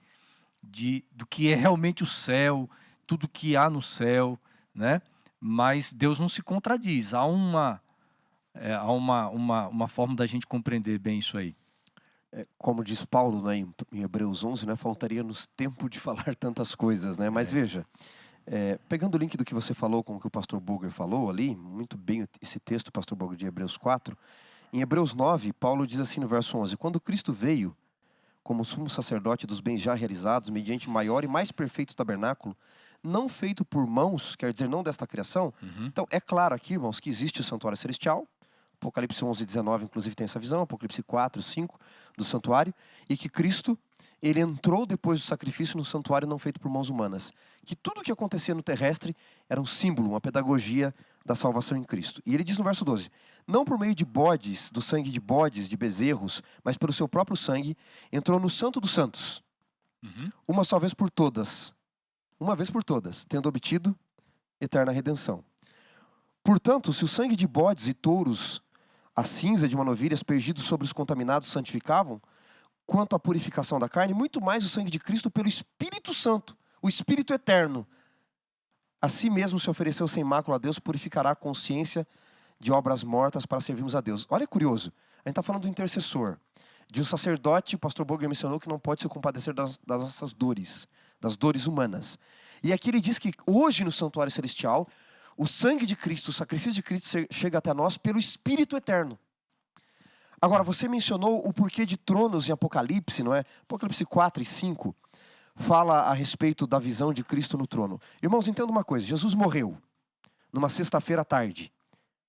do que é realmente o céu, tudo que há no céu, né? Mas Deus não se contradiz. Há uma forma da gente compreender bem isso aí. Como diz Paulo, né, em Hebreus 11, né, faltaria-nos tempo de falar tantas coisas, né? Mas veja, pegando o link do que você falou com o que o pastor Boger falou ali, muito bem esse texto, pastor Boger, de Hebreus 4, em Hebreus 9, Paulo diz assim no verso 11, quando Cristo veio como sumo sacerdote dos bens já realizados, mediante maior e mais perfeito tabernáculo, não feito por mãos, quer dizer, não desta criação. Então, é claro aqui, irmãos, que existe o santuário celestial. Apocalipse 11, 19, inclusive, tem essa visão. Apocalipse 4, 5, do santuário. E que Cristo, ele entrou depois do sacrifício no santuário não feito por mãos humanas. Que tudo o que acontecia no terrestre era um símbolo, uma pedagogia da salvação em Cristo. E ele diz no verso 12, não por meio de bodes, do sangue de bodes, de bezerros, mas pelo seu próprio sangue, entrou no Santo dos Santos. Uma só vez por todas. Uma vez por todas, tendo obtido eterna redenção. Portanto, se o sangue de bodes e touros, a cinza de uma novilha aspergidos sobre os contaminados santificavam, quanto à purificação da carne, muito mais o sangue de Cristo pelo Espírito Santo, o Espírito Eterno. A si mesmo se ofereceu sem mácula a Deus, purificará a consciência de obras mortas para servirmos a Deus. Olha, curioso, a gente está falando do intercessor, de um sacerdote, o pastor Boger mencionou que não pode se compadecer das nossas dores, das dores humanas. E aqui ele diz que hoje no santuário celestial, o sangue de Cristo, o sacrifício de Cristo chega até nós pelo Espírito Eterno. Agora, você mencionou o porquê de tronos em Apocalipse, não é? Apocalipse 4 e 5 fala a respeito da visão de Cristo no trono. Irmãos, entenda uma coisa, Jesus morreu numa sexta-feira à tarde,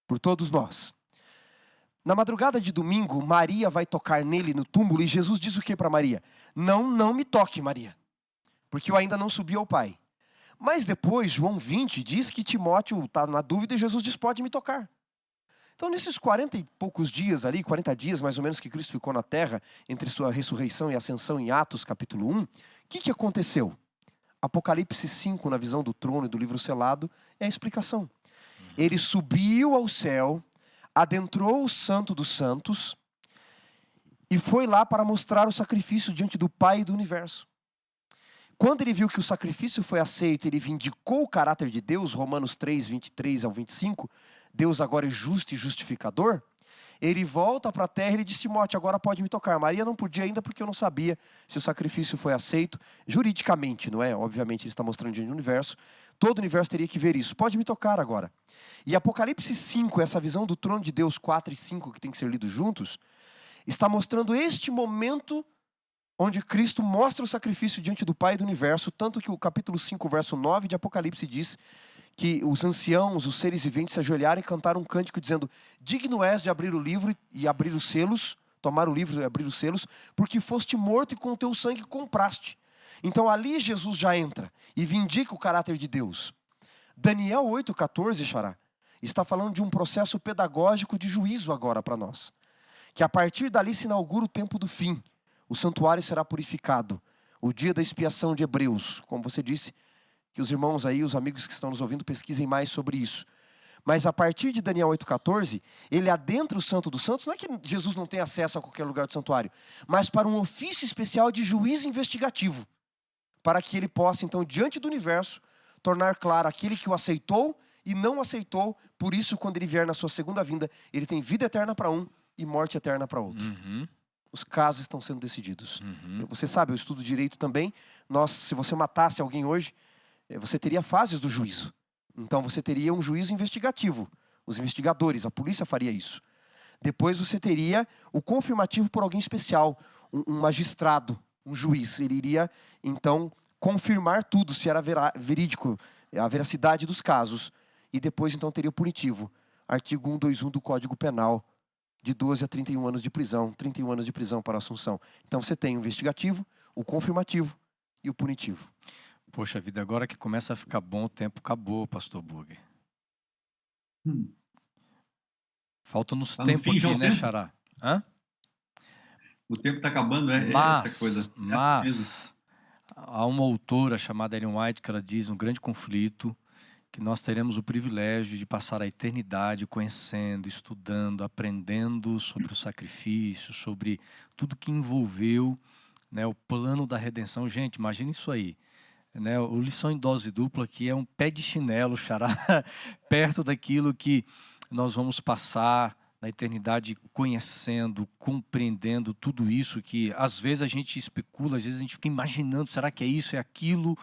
por todos nós. Na madrugada de domingo, Maria vai tocar nele no túmulo e Jesus diz o que para Maria? Não me toque, Maria, porque eu ainda não subi ao Pai. Mas depois, João 20 diz que Timóteo está na dúvida e Jesus diz, pode me tocar. Então, nesses 40 e poucos dias ali, 40 dias mais ou menos que Cristo ficou na terra, entre sua ressurreição e ascensão em Atos capítulo 1, o que aconteceu? Apocalipse 5, na visão do trono e do livro selado, é a explicação. Ele subiu ao céu, adentrou o Santo dos Santos e foi lá para mostrar o sacrifício diante do Pai do universo. Quando ele viu que o sacrifício foi aceito, ele vindicou o caráter de Deus, Romanos 3, 23 ao 25, Deus agora é justo e justificador, ele volta para a terra e ele diz: Timóteo, agora pode me tocar. Maria não podia ainda porque eu não sabia se o sacrifício foi aceito, juridicamente, não é? Obviamente ele está mostrando diante do universo, todo o universo teria que ver isso, pode me tocar agora. E Apocalipse 5, essa visão do trono de Deus 4 e 5, que tem que ser lido juntos, está mostrando este momento onde Cristo mostra o sacrifício diante do Pai do universo, tanto que o capítulo 5, verso 9 de Apocalipse diz que os anciãos, os seres viventes se ajoelharam e cantaram um cântico dizendo: digno és de abrir o livro e abrir os selos, tomar o livro e abrir os selos, porque foste morto e com o teu sangue compraste. Então ali Jesus já entra e vindica o caráter de Deus. Daniel 8,14, Xará, está falando de um processo pedagógico de juízo agora para nós. Que a partir dali se inaugura o tempo do fim. O santuário será purificado. O dia da expiação de Hebreus, como você disse, que os irmãos aí, os amigos que estão nos ouvindo, pesquisem mais sobre isso. Mas a partir de Daniel 8,14, ele adentra o Santo dos Santos. Não é que Jesus não tem acesso a qualquer lugar do santuário, mas para um ofício especial de juiz investigativo. Para que ele possa, então, diante do universo, tornar claro aquele que o aceitou e não aceitou. Por isso, quando ele vier na sua segunda vinda, ele tem vida eterna para um e morte eterna para outro. Os casos estão sendo decididos. Você sabe, eu estudo direito também. Se você matasse alguém hoje, você teria fases do juízo. Então você teria um juízo investigativo. Os investigadores, a polícia faria isso. Depois você teria o confirmativo por alguém especial, um magistrado, um juiz. Ele iria, então, confirmar tudo, se era verídico, a veracidade dos casos. E depois, então, teria o punitivo. Artigo 121 do Código Penal, de 12 a 31 anos de prisão. 31 anos de prisão para a Assunção. Então você tem o investigativo, o confirmativo e o punitivo. Poxa vida, agora que começa a ficar bom, o tempo acabou, pastor Burger. Falta-nos Tá no tempo fim já aqui, o né, tempo? Xará? Hã? O tempo está acabando, essa coisa. Mas há uma autora chamada Ellen White que ela diz, um grande conflito, que nós teremos o privilégio de passar a eternidade conhecendo, estudando, aprendendo sobre o sacrifício, sobre tudo que envolveu, né, o plano da redenção. Gente, imagine isso aí. Né, o Lição em Dose Dupla aqui é um pé de chinelo, Xará, perto daquilo que nós vamos passar na eternidade conhecendo, compreendendo tudo isso que às vezes a gente especula, às vezes a gente fica imaginando, será que é isso, é aquilo?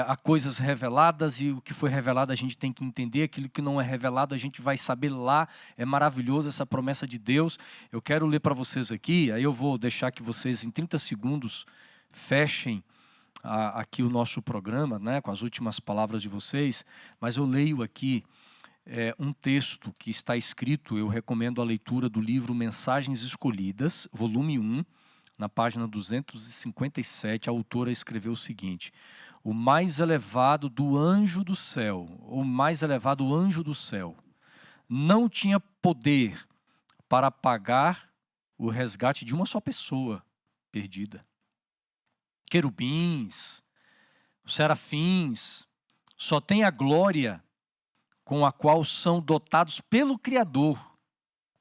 Há coisas reveladas e o que foi revelado a gente tem que entender, aquilo que não é revelado a gente vai saber lá. É maravilhoso essa promessa de Deus. Eu quero ler para vocês aqui, aí eu vou deixar que vocês em 30 segundos fechem aqui o nosso programa, né, com as últimas palavras de vocês, mas eu leio aqui um texto que está escrito, eu recomendo a leitura do livro Mensagens Escolhidas, volume 1, na página 257, a autora escreveu o seguinte: o mais elevado do anjo do céu, o mais elevado anjo do céu, não tinha poder para pagar o resgate de uma só pessoa perdida. Querubins, os serafins, só têm a glória com a qual são dotados pelo Criador,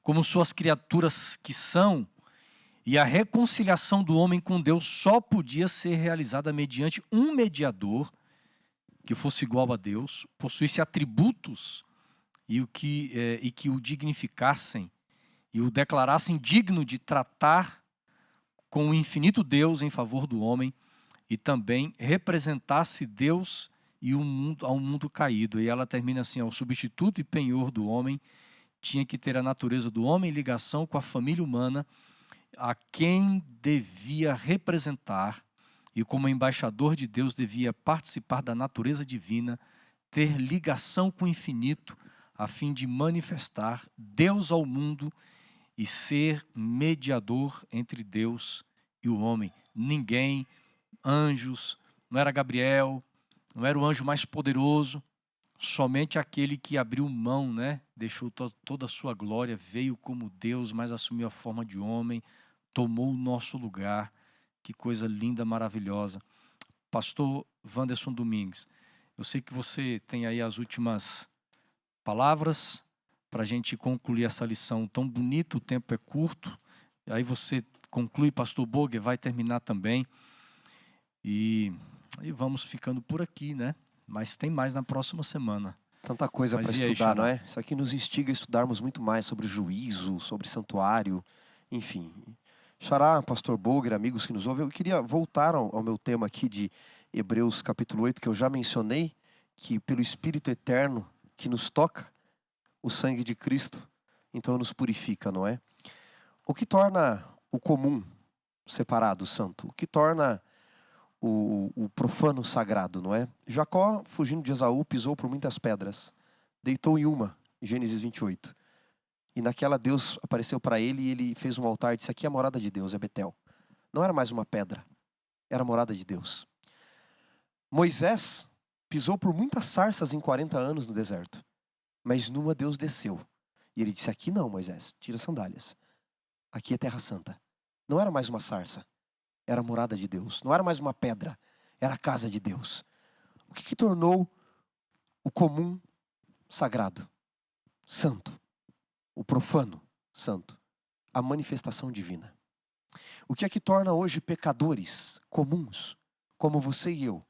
como suas criaturas que são, e a reconciliação do homem com Deus só podia ser realizada mediante um mediador que fosse igual a Deus, possuísse atributos e que o dignificassem e o declarassem digno de tratar com o infinito Deus em favor do homem e também representasse Deus e o mundo, ao mundo caído. E ela termina assim: o substituto e penhor do homem tinha que ter a natureza do homem em ligação com a família humana, a quem devia representar, e como embaixador de Deus devia participar da natureza divina, ter ligação com o infinito, a fim de manifestar Deus ao mundo e ser mediador entre Deus e o homem. Ninguém, anjos, não era Gabriel, não era o anjo mais poderoso, Somente aquele que abriu mão, né? Deixou toda a sua glória, veio como Deus, mas assumiu a forma de homem, tomou o nosso lugar. Que coisa linda, maravilhosa. Pastor Wanderson Domingues, eu sei que você tem aí as últimas palavras para a gente concluir essa lição tão bonita, o tempo é curto. Aí você conclui, pastor Boger, vai terminar também. E vamos ficando por aqui, né? Mas tem mais na próxima semana. Tanta coisa para estudar, Xará? não é? Isso aqui nos instiga a estudarmos muito mais sobre juízo, sobre santuário, enfim. Xará, pastor Boger, amigos que nos ouvem, eu queria voltar ao meu tema aqui de Hebreus capítulo 8, que eu já mencionei, que pelo Espírito Eterno que nos toca, o sangue de Cristo, então nos purifica, não é? O que torna o comum separado, santo? O que torna o profano sagrado, não é? Jacó, fugindo de Esaú, pisou por muitas pedras, deitou em uma, Gênesis 28. E naquela Deus apareceu para ele e ele fez um altar e disse: aqui é a morada de Deus, é Betel. Não era mais uma pedra, era a morada de Deus. Moisés pisou por muitas sarças em 40 anos no deserto, mas numa Deus desceu. E ele disse: aqui não, Moisés, tira as sandálias. Aqui é terra santa. Não era mais uma sarça, era a morada de Deus. Não era mais uma pedra, era a casa de Deus. O que tornou o comum sagrado, santo? O profano santo? A manifestação divina. O que é que torna hoje pecadores comuns, como você e eu,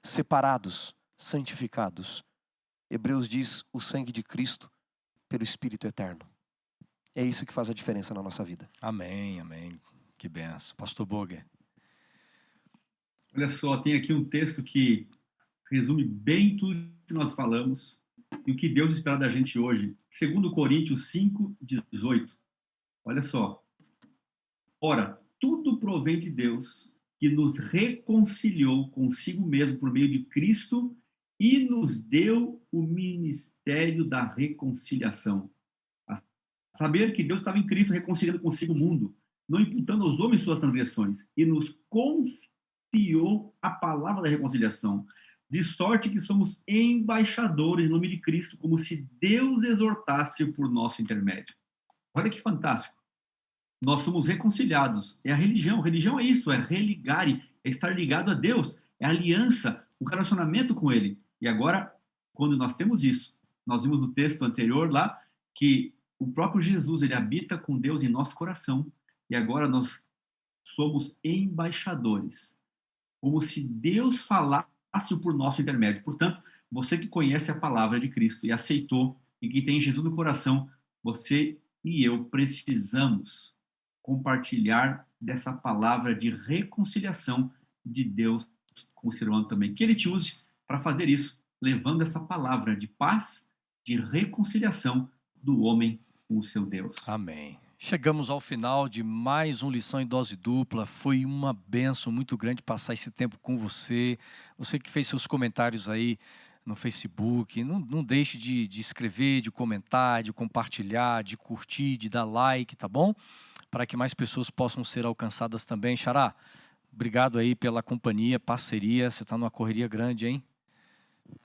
separados, santificados? Hebreus diz: o sangue de Cristo pelo Espírito Eterno. É isso que faz a diferença na nossa vida. Amém, amém. Que benção. Pastor Boger. Olha só, tem aqui um texto que resume bem tudo que nós falamos e o que Deus espera da gente hoje. 2 Coríntios 5:18. Olha só. Ora, tudo provém de Deus, que nos reconciliou consigo mesmo por meio de Cristo e nos deu o ministério da reconciliação. A saber que Deus estava em Cristo reconciliando consigo o mundo, não imputando aos homens suas transgressões, e nos confiou a palavra da reconciliação, de sorte que somos embaixadores em nome de Cristo, como se Deus exortasse por nosso intermédio. Olha que fantástico. Nós somos reconciliados. É a religião. Religião é isso, é religar, é estar ligado a Deus, é a aliança, o relacionamento com Ele. E agora, quando nós temos isso, nós vimos no texto anterior lá, que o próprio Jesus, ele habita com Deus em nosso coração. E agora nós somos embaixadores, como se Deus falasse por nosso intermédio. Portanto, você que conhece a palavra de Cristo e aceitou, e que tem Jesus no coração, você e eu precisamos compartilhar dessa palavra de reconciliação de Deus com o ser humano também. Que Ele te use para fazer isso, levando essa palavra de paz, de reconciliação do homem com o seu Deus. Amém. Chegamos ao final de mais uma lição em dose dupla. Foi uma bênção muito grande passar esse tempo com você. Você que fez seus comentários aí no Facebook, não deixe de escrever, de comentar, de compartilhar, de curtir, de dar like, tá bom? Para que mais pessoas possam ser alcançadas também. Xará, obrigado aí pela companhia, parceria. Você está numa correria grande, hein?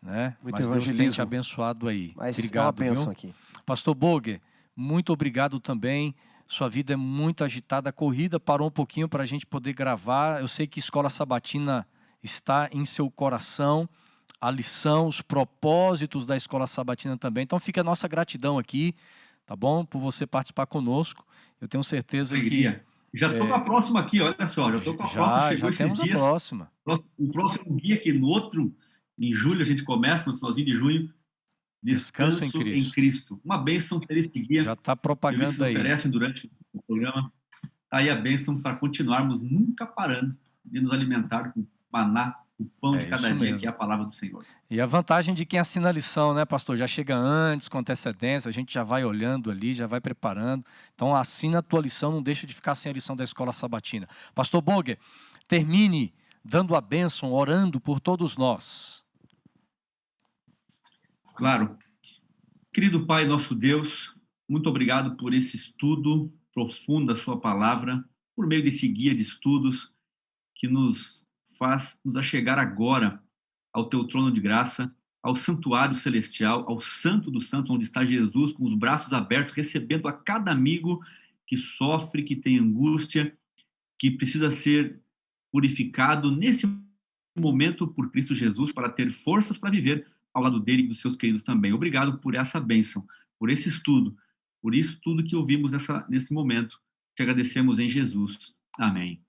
Né? Muito Mas evangelismo. Deus tem te abençoado aí. Mas obrigado, é uma bênção viu? aqui. Pastor Boger, muito obrigado também. Sua vida é muito agitada. A corrida parou um pouquinho para a gente poder gravar. Eu sei que Escola Sabatina está em seu coração. A lição, os propósitos da Escola Sabatina também. Então fica a nossa gratidão aqui, tá bom? Por você participar conosco. Eu tenho certeza Alegria. que... Já estou com a próxima aqui, olha só. Já estou com a próxima, chegou já temos esses dias. a próxima. O próximo guia aqui no outro, em julho, a gente começa, no finalzinho de junho, Descanso em Cristo. Uma bênção ter esse guia. Já está propaganda que aí. oferecem durante o programa. Está aí a bênção para continuarmos nunca parando de nos alimentar com maná, o pão de cada dia, que é a palavra do Senhor. E a vantagem de quem assina a lição, né, pastor? Já chega antes, com antecedência, a gente já vai olhando ali, já vai preparando. Então, assina a tua lição, não deixa de ficar sem a lição da Escola Sabatina. Pastor Boger, termine dando a bênção, orando por todos nós. Claro. Querido Pai, nosso Deus, muito obrigado por esse estudo profundo da sua palavra, por meio desse guia de estudos que nos faz nos achegar agora ao teu trono de graça, ao santuário celestial, ao Santo dos Santos, onde está Jesus, com os braços abertos, recebendo a cada amigo que sofre, que tem angústia, que precisa ser purificado nesse momento por Cristo Jesus, para ter forças para viver ao lado dele e dos seus queridos também. Obrigado por essa bênção, por esse estudo, por isso tudo que ouvimos nesse momento. Te agradecemos em Jesus. Amém.